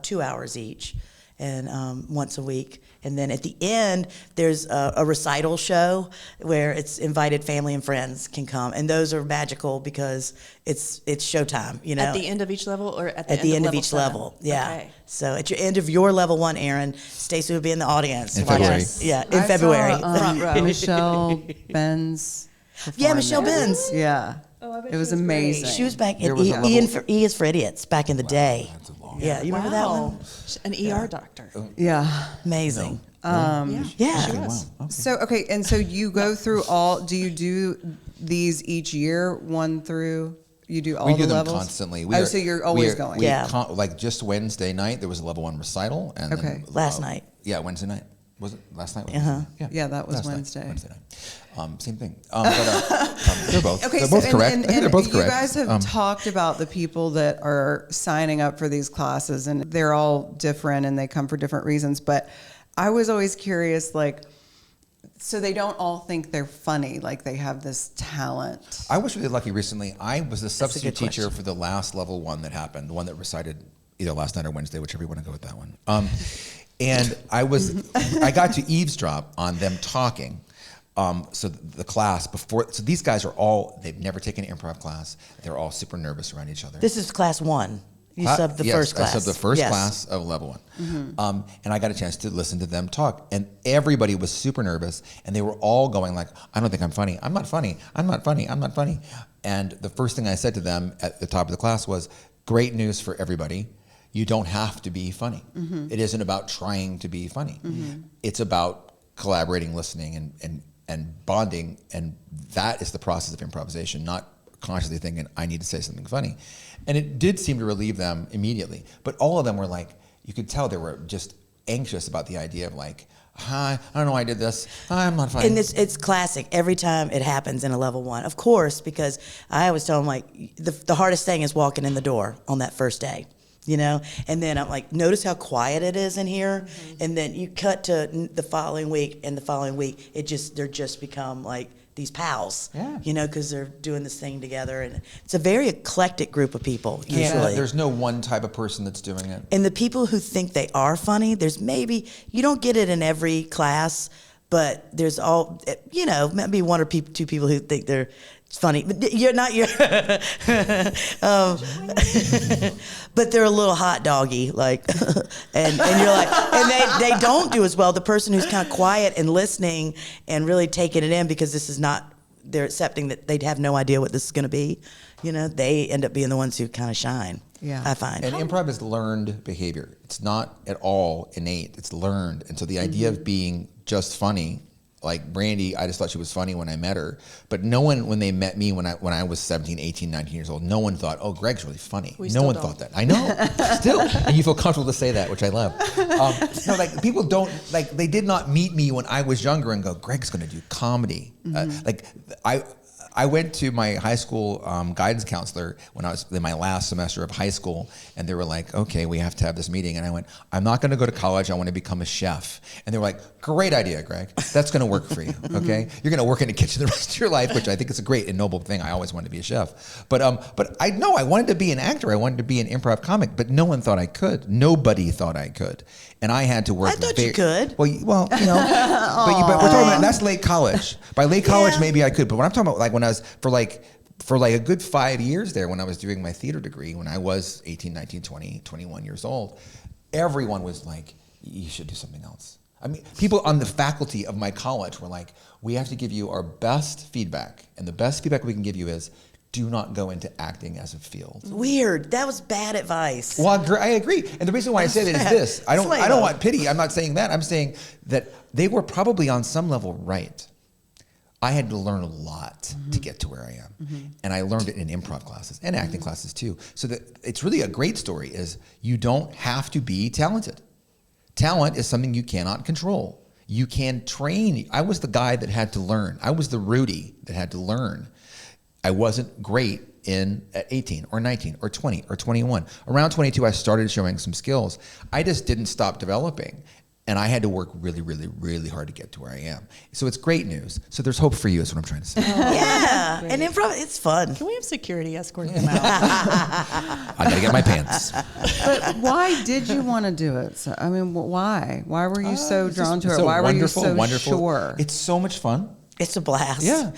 2 hours each, and once a week. And then at the end, there's a recital show where it's invited family and friends can come, and those are magical because it's showtime. At the end of each level, or at the end of level each 7? level, yeah. Okay. So at your end of your level 1, Erin, Stacy would be in the audience. In February. Yeah, in February. Front row. Michelle Benz. Yeah, performed Michelle there. Benz. Yeah. Oh, I bet It was she was great. amazing. She was back There in was a level- E is for Idiots back in the day. That's a long Yeah, you remember that one? An ER doctor. Yeah. Amazing. Yeah. Yeah. She was. So, okay. And so you go through do you do these each year, 1 through, you do all We the do them levels? constantly. So you're always going. Yeah. Like just Wednesday night, there was a level 1 recital. And Okay. then, Last night. Yeah, Wednesday night. Was it last night? Yeah, that was last Wednesday. Wednesday night. Same thing. They're both. Okay, they're both correct. And They're both you correct. guys have talked about the people that are signing up for these classes, and they're all different, and they come for different reasons. But I was always curious, like, so they don't all think they're funny, like they have this talent. I was really lucky recently. I was the substitute teacher question. for the last level 1 that happened, the one that recited either last night or Wednesday, whichever you want to go with that one. And I got to eavesdrop on them talking. So the class before, so these guys they've never taken an improv class. They're all super nervous around each other. This is class 1. You subbed the yes, first class. I subbed the first class of level 1. Mm-hmm. And I got a chance to listen to them talk. And everybody was super nervous. And they were all going like, I don't think I'm funny. I'm not funny. I'm not funny. I'm not funny. And the first thing I said to them at the top of the class was, great news for everybody. You don't have to be funny. Mm-hmm. It isn't about trying to be funny. Mm-hmm. It's about collaborating, listening, and bonding. And that is the process of improvisation, not consciously thinking, I need to say something funny. And it did seem to relieve them immediately. But all of them were like, you could tell they were just anxious about the idea of like, hi, I don't know why I did this. Hi, I'm not funny. And it's classic every time it happens in a level 1. Of course, because I always tell them, like, the hardest thing is walking in the door on that first day. You know, and then I'm like, notice how quiet it is in here, and then you cut to the following week, and the following week, they're just become like these pals. Yeah. You know, because they're doing this thing together, and it's a very eclectic group of people usually. Yeah, there's no one type of person that's doing it. And the people who think they are funny, you don't get it in every class, but there's maybe one or two people who think they're funny, but you're not. But they're a little hot doggy, like, and you're like, and they don't do as well. The person who's kind of quiet and listening and really taking it in, because this is not, they're accepting that they'd have no idea what this is going to be. You know, they end up being the ones who kind of shine. Yeah, I find. And improv is learned behavior. It's not at all innate. It's learned. And so the idea of being just funny, like Brandy, I just thought she was funny when I met her. But no one, when they met me when I was 17, 18, 19 years old, no one thought, oh, Greg's really funny. No one thought that. I know, still. And you feel comfortable to say that, which I love. No, like people don't, like they did not meet me when I was younger and go, Greg's going to do comedy. I went to my high school guidance counselor when I was in my last semester of high school, and they were like, okay, we have to have this meeting. And I went, I'm not going to go to college. I want to become a chef. And they were like, great idea, Greg. That's going to work for you, okay? You're going to work in a kitchen the rest of your life, which I think is a great and noble thing. I always wanted to be a chef. But I wanted to be an actor. I wanted to be an improv comic, but no one thought I could. Nobody thought I could. And I had to work. I thought you could. Well, you know, but we're talking about, that's late college. By late college, maybe I could. But when I'm talking about, like, when I was for a good 5 years there, when I was doing my theater degree, when I was 18, 19, 20, 21 years old, everyone was like, you should do something else. I mean, people on the faculty of my college were like, we have to give you our best feedback. And the best feedback we can give you is, do not go into acting as a field. Weird. That was bad advice. Well, I agree. And the reason why I say that is this. I don't want pity. I'm not saying that. I'm saying that they were probably on some level right. I had to learn a lot to get to where I am. Mm-hmm. And I learned it in improv classes and acting classes too. So that it's really a great story is you don't have to be talented. Talent is something you cannot control. You can train. I was the guy that had to learn. I was the Rudy that had to learn. I wasn't great at 18 or 19 or 20 or 21. Around 22, I started showing some skills. I just didn't stop developing. And I had to work really, really, really hard to get to where I am. So it's great news. So there's hope for you is what I'm trying to say. Yeah. And improv, it's fun. Can we have security escort them out? I got to get my pants. But why did you want to do it? So, I mean, why? Why were you so drawn to it? So why were you so wonderful. sure? It's so much fun. It's a blast. Yeah.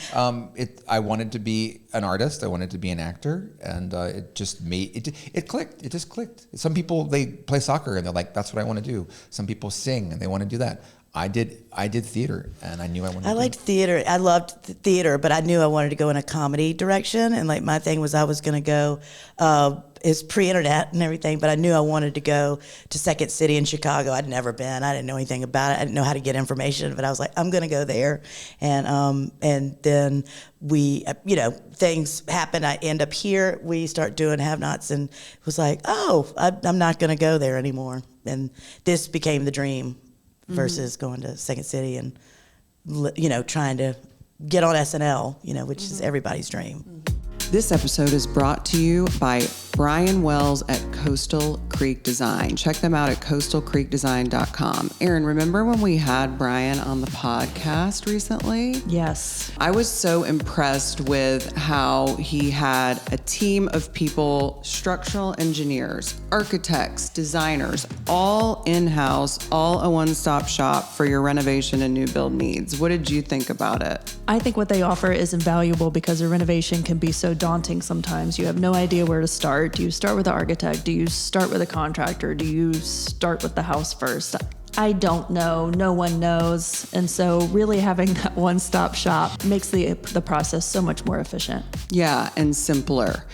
I wanted to be an artist. I wanted to be an actor. And it just it clicked. It just clicked. Some people, they play soccer and they're like, that's what I want to do. Some people sing and they want to do that. I did theater, and I knew I wanted to. I liked theater. I loved theater, but I knew I wanted to go in a comedy direction. And like my thing was I was going to go, it's pre-internet and everything, but I knew I wanted to go to Second City in Chicago. I'd never been. I didn't know anything about it. I didn't know how to get information, but I was like, I'm going to go there. And then we, things happen. I end up here. We start doing Have-Nots, and it was like, I'm not going to go there anymore. And this became the dream. versus going to Second City and, trying to get on SNL, which is everybody's dream. This episode is brought to you by Brian Wells at Coastal Creek Design. Check them out at coastalcreekdesign.com. Erin, remember when we had Brian on the podcast recently? Yes. I was so impressed with how he had a team of people, structural engineers, architects, designers, all in-house, all a one-stop shop for your renovation and new build needs. What did you think about it? I think what they offer is invaluable because a renovation can be so daunting sometimes. You have no idea where to start. Do you start with the architect? Do you start with a contractor? Do you start with the house first? I don't know. No one knows. And so really having that one-stop shop makes the process so much more efficient. Yeah, and simpler.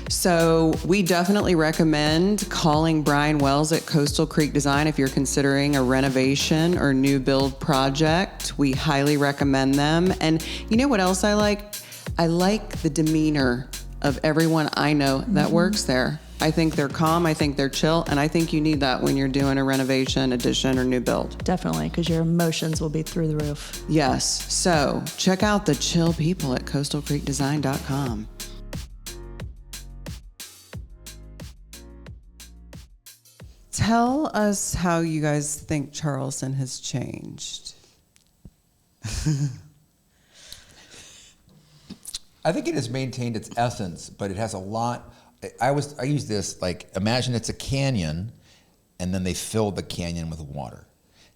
So we definitely recommend calling Brian Wells at Coastal Creek Design if you're considering a renovation or new build project. We highly recommend them. And you know what else I like? I like the demeanor of everyone I know that works there. I think they're calm, I think they're chill, and I think you need that when you're doing a renovation, addition, or new build. Definitely, because your emotions will be through the roof. Yes, so check out the chill people at coastalcreekdesign.com. Tell us how you guys think Charleston has changed. I think it has maintained its essence, but it has a lot. I use this like, imagine it's a canyon, and then they fill the canyon with water.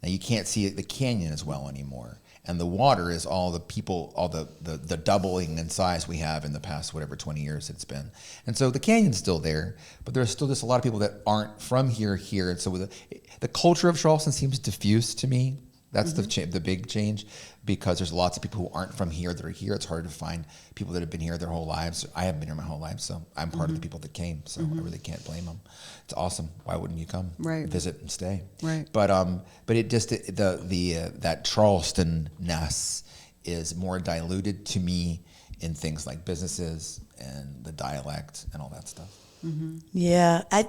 Now you can't see the canyon as well anymore, and the water is all the people, all the doubling in size we have in the past 20 years it's been. And so the canyon's still there, but there's still just a lot of people that aren't from here. And so the culture of Charleston seems diffuse to me. That's the big change, because there's lots of people who aren't from here that are here. It's hard to find people that have been here their whole lives. I haven't been here my whole life, so I'm part of the people that came. So I really can't blame them. It's awesome. Why wouldn't you come? Right. Visit and stay. Right. But it just that Charleston-ness is more diluted to me in things like businesses and the dialect and all that stuff. Mm-hmm. Yeah, I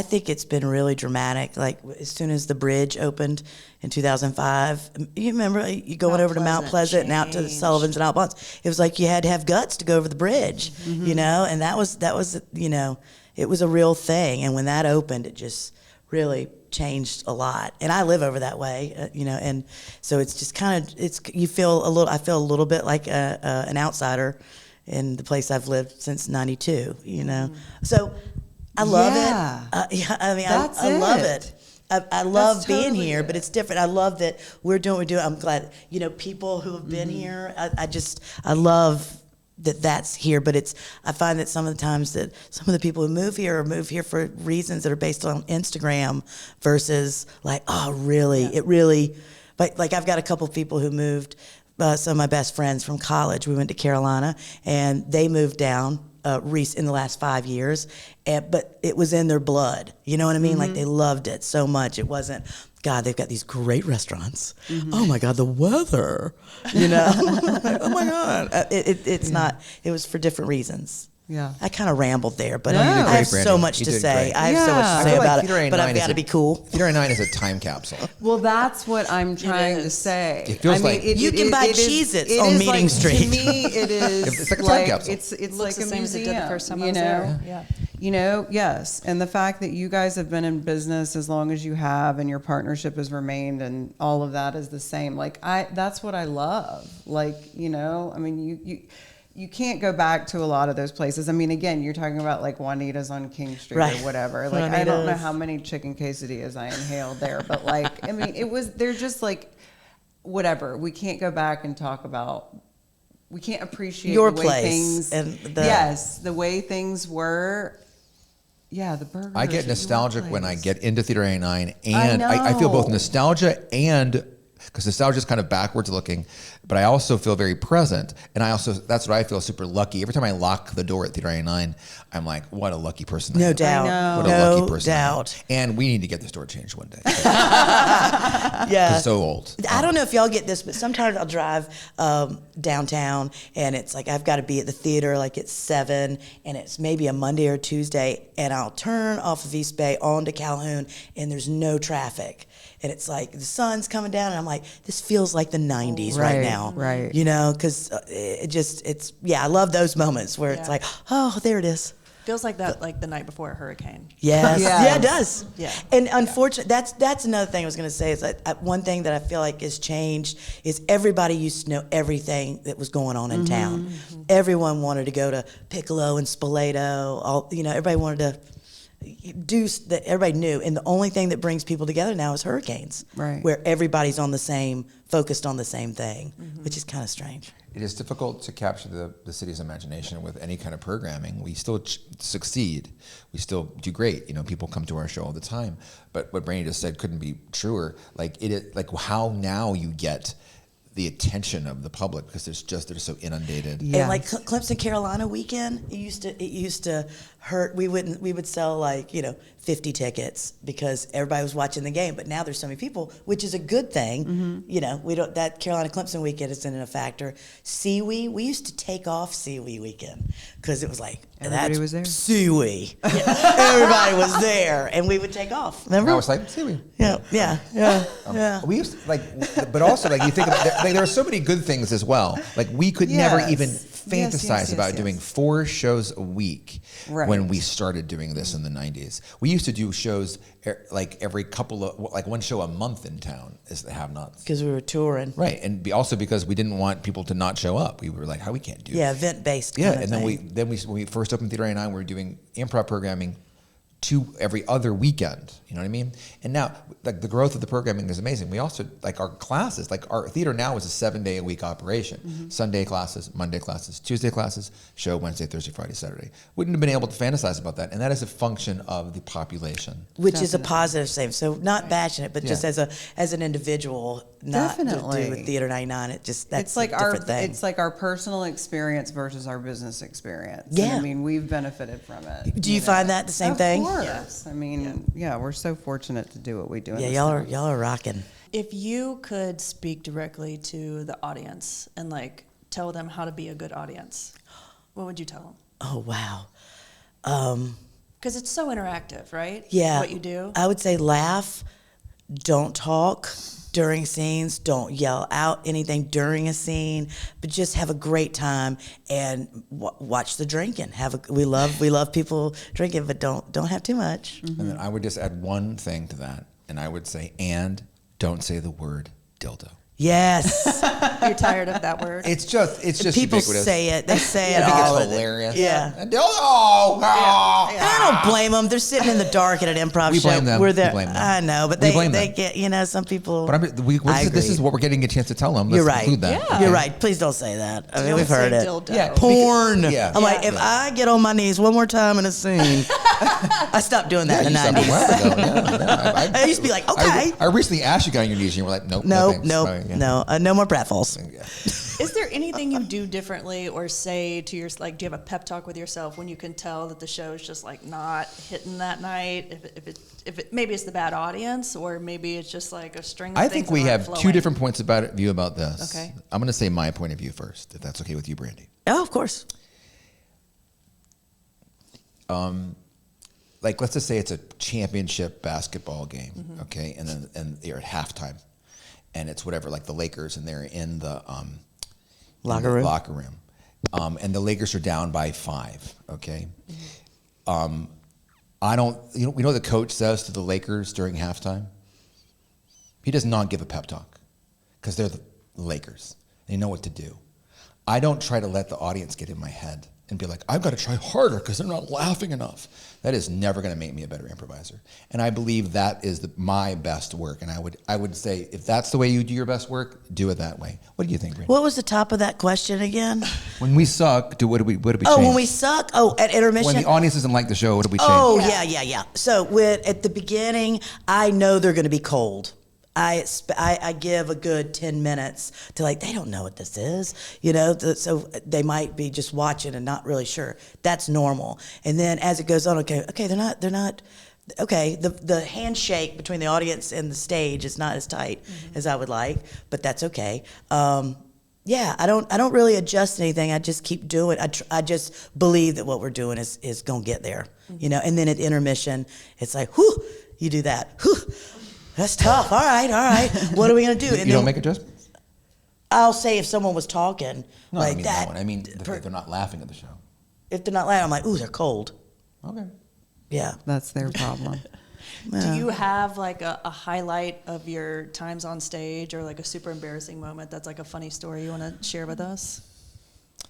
think it's been really dramatic. Like as soon as the bridge opened in 2005, you remember you going over to Mount Pleasant and out to the Sullivans and Outbounds. It was like you had to have guts to go over the bridge, and that was it was a real thing. And when that opened, it just really changed a lot. And I live over that way, and so it's just kind of I feel a little bit like an outsider in the place I've lived since '92, So I love it. I love it. I love being here, but it's different. I love that we're doing what we do. I'm glad, people who have been here. I love that that's here, but I find that some of the times that some of the people who move here for reasons that are based on Instagram versus like, it really, like I've got a couple of people who moved. Some of my best friends from college, we went to Carolina, and they moved down in the last 5 years, but it was in their blood. You know what I mean? Like they loved it so much. It wasn't, God, they've got these great restaurants. Oh my God, the weather. Oh my God. It's not. It was for different reasons. Yeah. I kind of rambled there, but No, I you did have great, so Brandy. much You to did say. great. I have so much to Yeah. say I feel about like it, Theater but I've 89 got to is be cool. Theater 9 is a time capsule. Well, that's what I'm trying to say. It feels like- You can buy Cheez-Its on Meeting Street. To me, it is It's like a time capsule. It's Looks like the a same as it did the museum, first time I was there. Yeah. Yes. And the fact that you guys have been in business as long as you have, and your partnership has remained, and all of that is the same. That's what I love. You can't go back to a lot of those places. I mean, again, you're talking about like Juanita's on King Street Right. or whatever. Like, I don't know Juanita's. how many chicken quesadillas I inhaled there, but they're just like, whatever. We can't go back and talk about, we can't appreciate Your the way place things, and the way things were. Yeah, the burgers. I get at your nostalgic when I place. get into Theater 89, and I feel know. both nostalgia and because nostalgia is kind of backwards looking, but I also feel very present. And that's what I feel super lucky. Every time I lock the door at Theater 99, I'm like, what a lucky person I am. No doubt. What a No lucky person I am. doubt. And we need to get this door changed one day. Yeah. It's so old. I don't know if y'all get this, but sometimes I'll drive downtown and it's like I've got to be at the theater like at 7 and it's maybe a Monday or Tuesday and I'll turn off of East Bay onto Calhoun and there's no traffic. And it's like the sun's coming down and I'm like, this feels like the 90s right now. Right. You know, because I love those moments where it's like, oh, there it is. Feels like that, like the night before a hurricane. Yes. Yeah. Yeah, it does. Yeah. And unfortunately, that's another thing I was going to say is that one thing that I feel like has changed is everybody used to know everything that was going on in town. Mm-hmm. Everyone wanted to go to Piccolo and Spoleto. Everybody wanted to do that. Everybody knew. And the only thing that brings people together now is hurricanes, right? Where everybody's focused on the same thing, which is kind of strange. It is difficult to capture the city's imagination with any kind of programming. We still succeed. We still do great. People come to our show all the time. But what Brandy just said couldn't be truer. Like how now you get the attention of the public because they're so inundated. Yeah. And like Clemson Carolina weekend, it used to hurt. We would sell 50 tickets because everybody was watching the game. But now there's so many people, which is a good thing. Mm-hmm. We don't. That Carolina Clemson weekend isn't a factor. Seawee, we used to take off Seawee weekend because it was like everybody was there. Seawee, everybody was there, and we would take off. Remember? I was like Seawee. Yeah. We used to, but also you think about there are so many good things as well. Like we could never even fantasize about doing 4 shows a week when we started doing this in the 90s. We used to do shows every couple of one show a month in town is the have-nots. Because we were touring. Right, and also because we didn't want people to not show up. We were like, we can't do event-based Yeah, kind of and thing. then when we first opened Theater 99, we were doing improv programming every other weekend, you know what I mean? And now, the growth of the programming is amazing. We also, our classes, our theater now is a 7-day-a-week operation. Mm-hmm. Sunday classes, Monday classes, Tuesday classes, show Wednesday, Thursday, Friday, Saturday. Wouldn't have been able to fantasize about that, and that is a function of the population. Which is a positive thing. So not bashing it, but just as an individual, not to do with Theater 99. That's a different thing. It's like our personal experience versus our business experience. Yeah. And, we've benefited from it. Do you find that the same thing? Of course. Yeah. We're so fortunate to do what we do. Yeah, y'all are rocking. If you could speak directly to the audience and tell them how to be a good audience, what would you tell them? Oh, wow. Because it's so interactive, right? Yeah. What you do? I would say laugh, don't talk during scenes, don't yell out anything during a scene, but just have a great time and watch the drinking. We love people drinking, but don't have too much. Mm-hmm. And then I would just add one thing to that, and I would say, and don't say the word dildo. Yes. You're tired of that word? It's just people ubiquitous. say it. They say it I think all. it's hilarious. Yeah. And dildo. I don't blame them. They're sitting in the dark at an improv We show. blame them. We're there. We blame them. I know, but We blame they them. get, some people. But this is what we're getting a chance to tell them. Let's You're right. include that. Yeah. You're right. Please don't say that. I mean, we've Don't heard say it. dildo. Yeah. Porn. Yeah. I'm like, if I get on my knees one more time in a scene, I stopped doing that in the you stopped a 90s. while ago. Yeah. I used to be like, okay. I recently asked you to get on your knees, and you were like, nope. No, thanks. no, Sorry, yeah. no more pratfalls. Yeah. Is there anything you do differently or say to your do you have a pep talk with yourself when you can tell that the show is just not hitting that night? If it maybe it's the bad audience or maybe it's just a string of I things think that we aren't have flowing. two different points of view about this. Okay. I'm going to say my point of view first, if that's okay with you, Brandy. Oh, of course. Let's just say it's a championship basketball game, okay, and you're at halftime, and it's whatever, the Lakers, and they're in the Locker room. And the Lakers are down by 5, okay. I don't, we know what the coach says to the Lakers during halftime. He does not give a pep talk because they're the Lakers. They know what to do. I don't try to let the audience get in my head and be like, I've got to try harder because they're not laughing enough. That is never going to make me a better improviser. And I believe that is my best work. And I would say, if that's the way you do your best work, do it that way. What do you think, Brandy? What was the top of that question again? When we suck, what do we change? Oh, when we suck? Oh, at intermission? When the audience doesn't like the show, what do we change? Oh, yeah. So at the beginning, I know they're going to be cold. I give a good 10 minutes to like, they don't know what this is, so they might be just watching and not really sure. That's normal. And then as it goes on, okay, they're not. Okay, the handshake between the audience and the stage is not as tight as I would like, but that's okay. Yeah, I don't really adjust anything. I just keep doing. I just believe that what we're doing is gonna get there, And then at intermission, it's like, whew, you do that. Whew, that's tough. All right. What are we gonna do? You don't make adjustments? I'll say if someone was talking No, like I mean that. that one. I mean, if they're not laughing at the show. If they're not laughing, I'm like, ooh, they're cold. Okay. Yeah. That's their problem. Do you have like a highlight of your times on stage or like a super embarrassing moment that's like a funny story you want to share with us?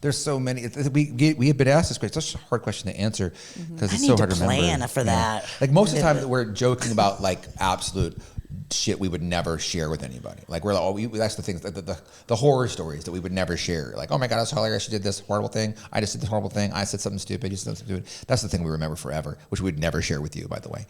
There's so many. We have been asked this question. It's such a hard question to answer because it's I so need hard to to remember. plan for that. Like most of the time, we're joking about like absolute shit we would never share with anybody. Like we're like, that's the things, the horror stories that we would never share. Like, oh my God, that's hilarious. You did this horrible thing. I just did this horrible thing. I said something stupid. You said something stupid. That's the thing we remember forever, which we'd never share with you, by the way.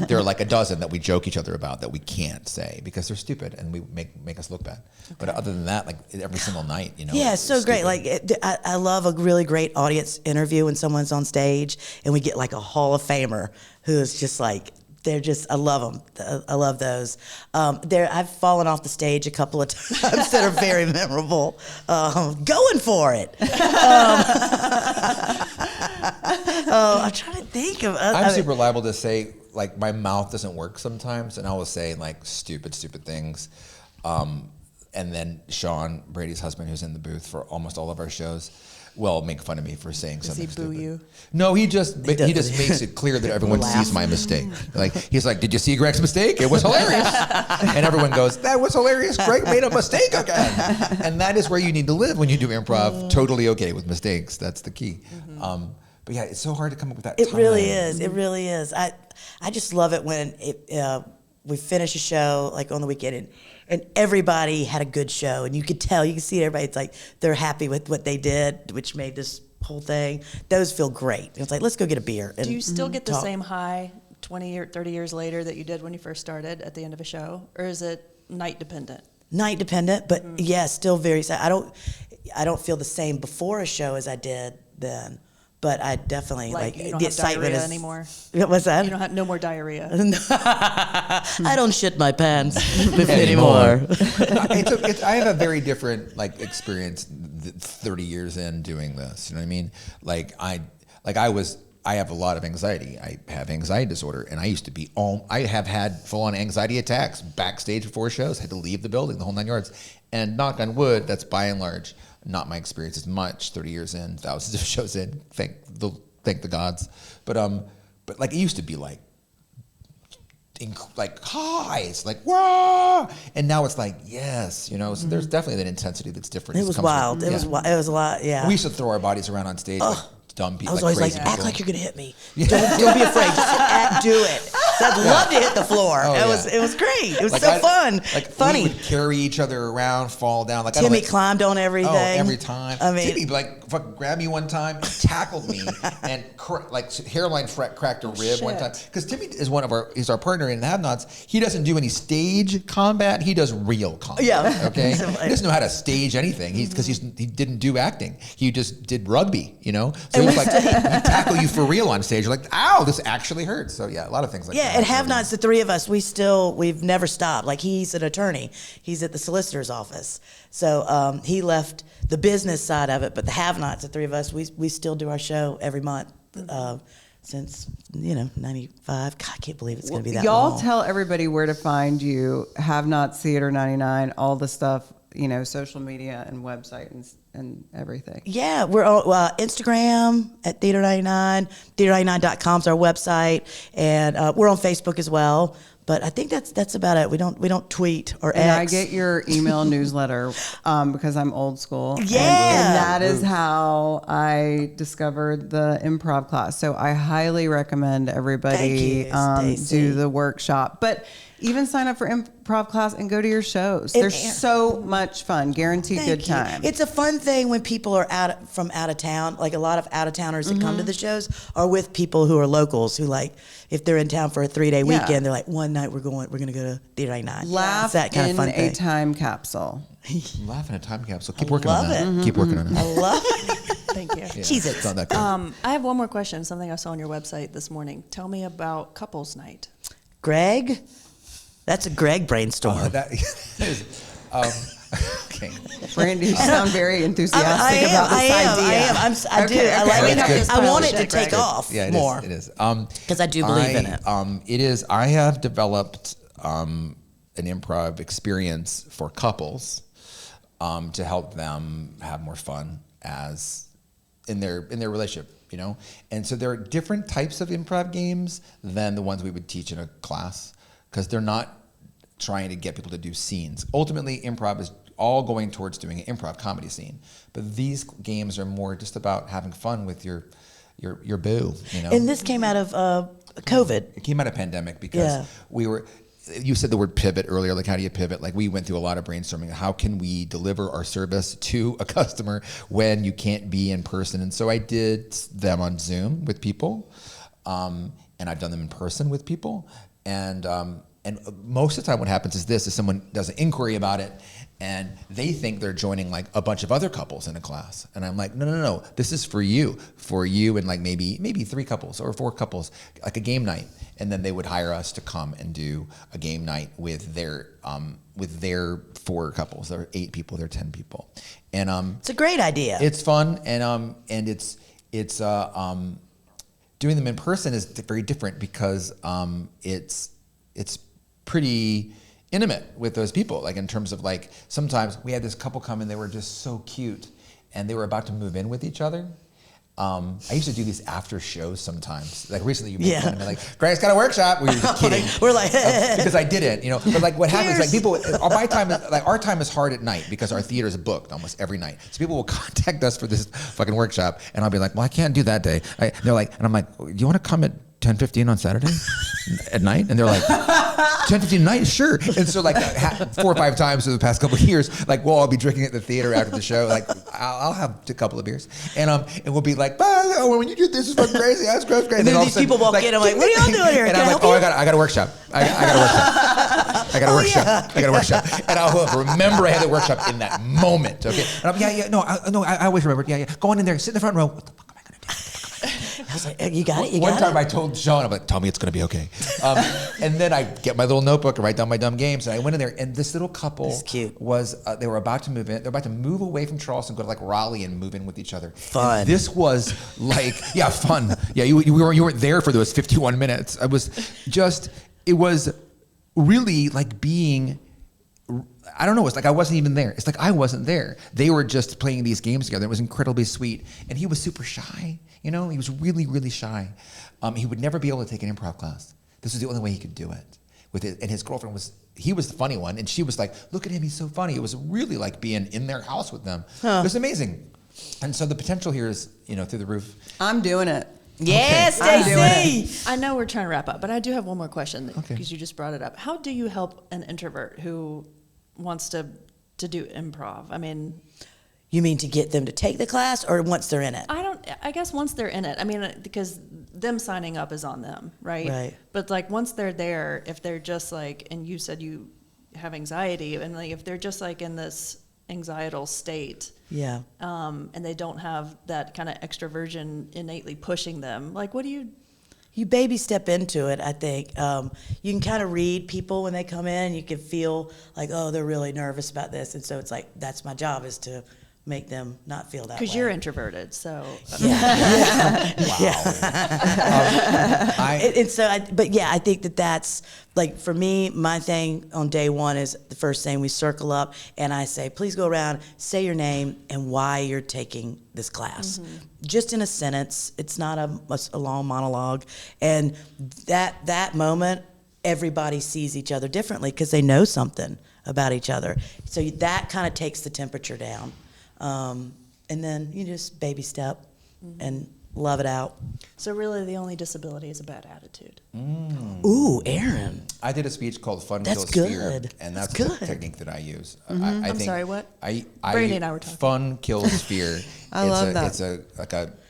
There are like a dozen that we joke each other about that we can't say because they're stupid and we make us look bad. Okay. But other than that, like every single night, Yeah, it's so great. Like I love a really great audience interview when someone's on stage and we get like a Hall of Famer who is just like, I love them. I love those. I've fallen off the stage a couple of times that are very memorable. Going for it. I'm trying to think of. I'm super liable to say, like, my mouth doesn't work sometimes, and I will say like stupid things. And then Sean, Brady's husband, who's in the booth for almost all of our shows, will make fun of me for saying something stupid. Does he boo you? No, he just makes it clear that everyone sees my mistake. Like he's like, "Did you see Greg's mistake? It was hilarious." And everyone goes, "That was hilarious. Greg made a mistake again." And that is where you need to live when you do improv. Totally okay with mistakes. That's the key. But yeah, it's so hard to come up with that. It really is. It really is. I just love it when we finish a show like on the weekend and everybody had a good show, and you could see everybody. It's like they're happy with what they did, which made this whole thing. Those feel great. It's like, let's go get a beer. And do you still get the same high 20 or 30 years later that you did when you first started at the end of a show, or is it night dependent? Night dependent, but yeah, still very sad. I don't feel the same before a show as I did then. But I definitely like you don't the have excitement diarrhea is anymore. What's that? You don't have no more diarrhea. I don't shit my pants anymore. I have a very different like experience 30 years in doing this. You know what I mean? I have a lot of anxiety. I have anxiety disorder, and I used to be I have had full-on anxiety attacks backstage before shows. Had to leave the building, the whole 9 yards. And knock on wood, that's by and large not my experience as much. 30 years in, thousands of shows in. Thank the gods. But like it used to be like highs, like whoa, and now it's like yes, So there's definitely that intensity that's different. It was wild. It was a lot. Yeah. We used to throw our bodies around on stage. Like dumb people. I was always like, act like you're gonna hit me. Don't be afraid. Just do it. So I'd love to hit the floor. It was great. It was so fun. Funny. We would carry each other around, fall down. Like Timmy climbed on everything. Oh, every time. I mean, Timmy fucking grabbed me one time, tackled me, and hairline cracked a rib one time. Because Timmy is he's our partner in Have-Nots. He doesn't do any stage combat. He does real combat. Yeah. Okay. He doesn't know how to stage anything. Because he didn't do acting. He just did rugby. So he's like, he'd tackle you for real on stage. You're like, ow, this actually hurts. So yeah, a lot of things like that. Yeah, at Have-Nots, the three of us, we've never stopped. Like he's an attorney. He's at the solicitor's office. So he left the business side of it, but the Have-Nots, the three of us, we still do our show every month since 95. God, I can't believe it's going to be that long. Y'all tell everybody where to find you. Have-Nots Theater 99, all the stuff, social media and website and everything. Yeah, we're on Instagram at Theater 99. Theater99.com is our website, and we're on Facebook as well. But I think that's about it. We don't tweet or X. And I get your email newsletter because I'm old school. Yeah, and that is how I discovered the improv class. So I highly recommend everybody do the workshop. But even sign up for improv class and go to your shows. They're so much fun. Guaranteed good time. It's a fun thing when people are from out of town, like a lot of out of towners that come to the shows are with people who are locals who like, if they're in town for a 3-day weekend, they're like, one night we're going to go to Theater 99. Laugh It's that kind in of fun a thing. time capsule. Laugh in a time capsule. Keep working on that. love it. Keep working on it. I love it. Thank you. Yeah, Cheez-Its. it's not that good. I have one more question, something I saw on your website this morning. Tell me about couples night. Greg? That's a Greg brainstorm. That is, okay. Brandy, you sound very enthusiastic about this idea. I do. I like we it. have this I want it pilot to shit, take Greg. off Yeah, more. it is. Because I do believe in it. It is. I have developed an improv experience for couples to help them have more fun as in their relationship. You know, and so there are different types of improv games than the ones we would teach in a class because they're not trying to get people to do scenes. Ultimately, improv is all going towards doing an improv comedy scene, but these games are more just about having fun with your boo. You know, And this came out of COVID. it came out of pandemic because you said the word pivot earlier, like how do you pivot? Like we went through a lot of brainstorming. How can we deliver our service to a customer when you can't be in person? And so I did them on Zoom with people, and I've done them in person with people. And most of the time what happens is someone does an inquiry about it and they think they're joining like a bunch of other couples in a class. And I'm like, no, this is for you and like maybe 3 couples or 4 couples, like a game night. And then they would hire us to come and do a game night with their 4 couples. There are 8 people, there are 10 people. And It's a great idea. it's fun and it's doing them in person is very different because it's pretty intimate with those people. Like in terms of like, sometimes we had this couple come and they were just so cute and they were about to move in with each other. I used to do these after shows sometimes. Like recently you made fun of me like, Greg's got a workshop. We were just kidding. We're like, because I didn't, you know. But like what happens, like people, our time is hard at night because our theater is booked almost every night. So people will contact us for this fucking workshop and I'll be like, well, I can't do that day. They're like, and I'm like, do you want to come at 10:15 on Saturday at night? And they're like, 10:15 at night, sure. And so like 4 or 5 times for the past couple of years, like we'll all be drinking at the theater after the show. Like I'll have a couple of beers, and we'll be like, when you do this is fucking crazy. That's great. And then these people walk in. I'm like, what are y'all doing here? And Can I'm I like, help you? I got a workshop. I got a workshop. And I'll remember I had the workshop in that moment. Okay. And I always remember. Yeah. Go on in there, sit in the front row. What the fuck am I gonna do? I was like, you got it. One time I told Sean, I'm like, tell me it's going to be okay. And then I get my little notebook and write down my dumb games. And I went in there and this little couple was, they were about to move in. They're about to move away from Charleston, go to like Raleigh and move in with each other. Fun. And this was like, fun. Yeah, you weren't there for those 51 minutes. It was really like being, I don't know, it's like I wasn't even there. It's like I wasn't there. They were just playing these games together. It was incredibly sweet. And he was super shy. You know, he was really, really shy. He would never be able to take an improv class. This was the only way he could do it. And his girlfriend he was the funny one. And she was like, look at him, he's so funny. It was really like being in their house with them. It was amazing. And so the potential here is, through the roof. I'm doing it. Yes, I'm doing Stacy. I know we're trying to wrap up, but I do have one more question because Okay. you just brought it up. How do you help an introvert who wants to do improv? I mean, You mean to get them to take the class or once they're in it? I guess once they're in it, I mean, because them signing up is on them, right? Right. But like once they're there, if they're just like, and you said you have anxiety, and like if they're just like in this anxietal state, Yeah. and they don't have that kind of extroversion innately pushing them, like what do you? You baby step into it, I think. You can kind of read people when they come in. You can feel like, oh, they're really nervous about this. And so it's like, that's my job, is to make them not feel that way. Because you're introverted, so. I think that's like, for me, my thing on day one is the first thing we circle up and I say, please go around, say your name and why you're taking this class. Just in a sentence. It's not a long monologue. And that moment, everybody sees each other differently because they know something about each other. So that kind of takes the temperature down. And then you just baby step and love it out. So really the only disability is a bad attitude. Ooh, Erin. I did a speech called "Fun That's Kills Fear," good. and that's That's the good. technique that I use. I'm think sorry, what? I Brandy and I were talking. Fun kills fear. I love that. It's a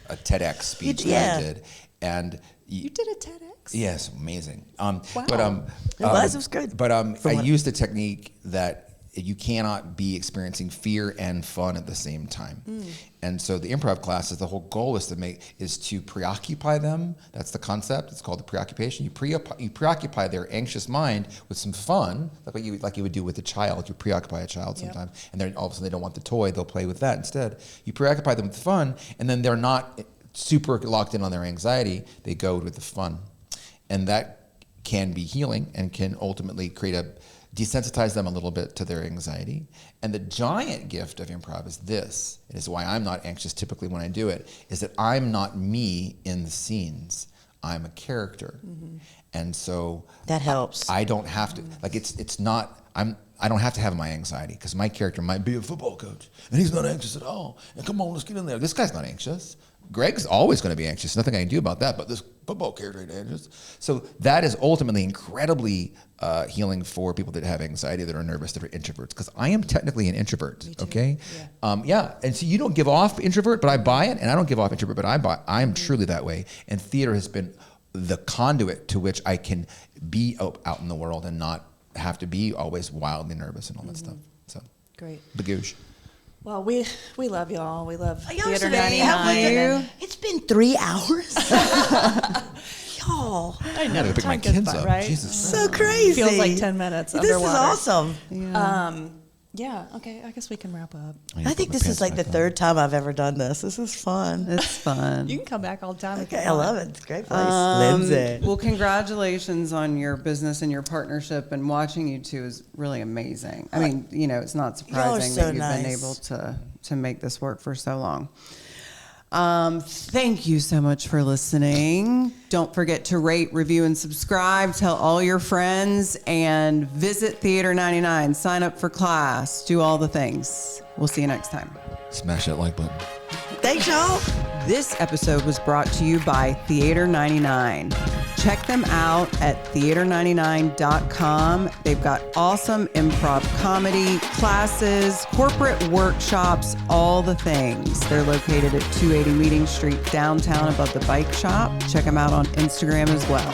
TEDx speech that Yeah. I did, and You did a TEDx? yes, amazing. Wow. But It was good. But For I what- used a technique that you cannot be experiencing fear and fun at the same time. And so the improv classes, the whole goal is to preoccupy them. That's the concept. It's called the preoccupation. You preoccupy their anxious mind with some fun, like you would do with a child. You preoccupy a child sometimes, and then all of a sudden they don't want the toy. They'll play with that instead. You preoccupy them with fun, and then they're not super locked in on their anxiety. They go with the fun, and that can be healing and can ultimately desensitize them a little bit to their anxiety. And the giant gift of improv is this, and is why I'm not anxious typically when I do it, is that I'm not me in the scenes. I'm a character. And so That helps. I don't have to, I don't have to have my anxiety, because my character might be a football coach and he's not anxious at all. And come on, let's get in there. This guy's not anxious. Greg's always going to be anxious. Nothing I can do about that, but this football character ain't anxious. So that is ultimately incredibly healing for people that have anxiety, that are nervous, that are introverts. Because I am technically an introvert, okay? Yeah. And so you don't give off introvert, but I buy it, and I don't give off introvert, but I am truly that way. And theater has been the conduit to which I can be out in the world and not have to be always wildly nervous and all that stuff. So Great. bagoosh. Well, we love y'all. We love Y'all Theater today, 99. It's been 3 hours. Y'all, I know. I gotta pick my time goes kids by, up. right? Jesus. so crazy. Feels like 10 minutes This underwater. is awesome. Yeah, okay, I guess we can wrap up. I think this is like the third time I've ever done this. This is fun. It's fun. You can come back all the time. if you Okay, I want. love it. It's a great place. Lindsay. Well, congratulations on your business and your partnership, and watching you two is really amazing. I mean, it's not surprising so that you've been nice. able to make this work for so long. Thank you so much for listening. Don't forget to rate, review, and subscribe. Tell all your friends, and visit Theater 99. Sign up for class. Do all the things. We'll see you next time. Smash that like button. Thanks, y'all. This episode was brought to you by Theater 99. Check them out at theater99.com. They've got awesome improv comedy, classes, corporate workshops, all the things. They're located at 280 Meeting Street, downtown above the bike shop. Check them out on Instagram as well.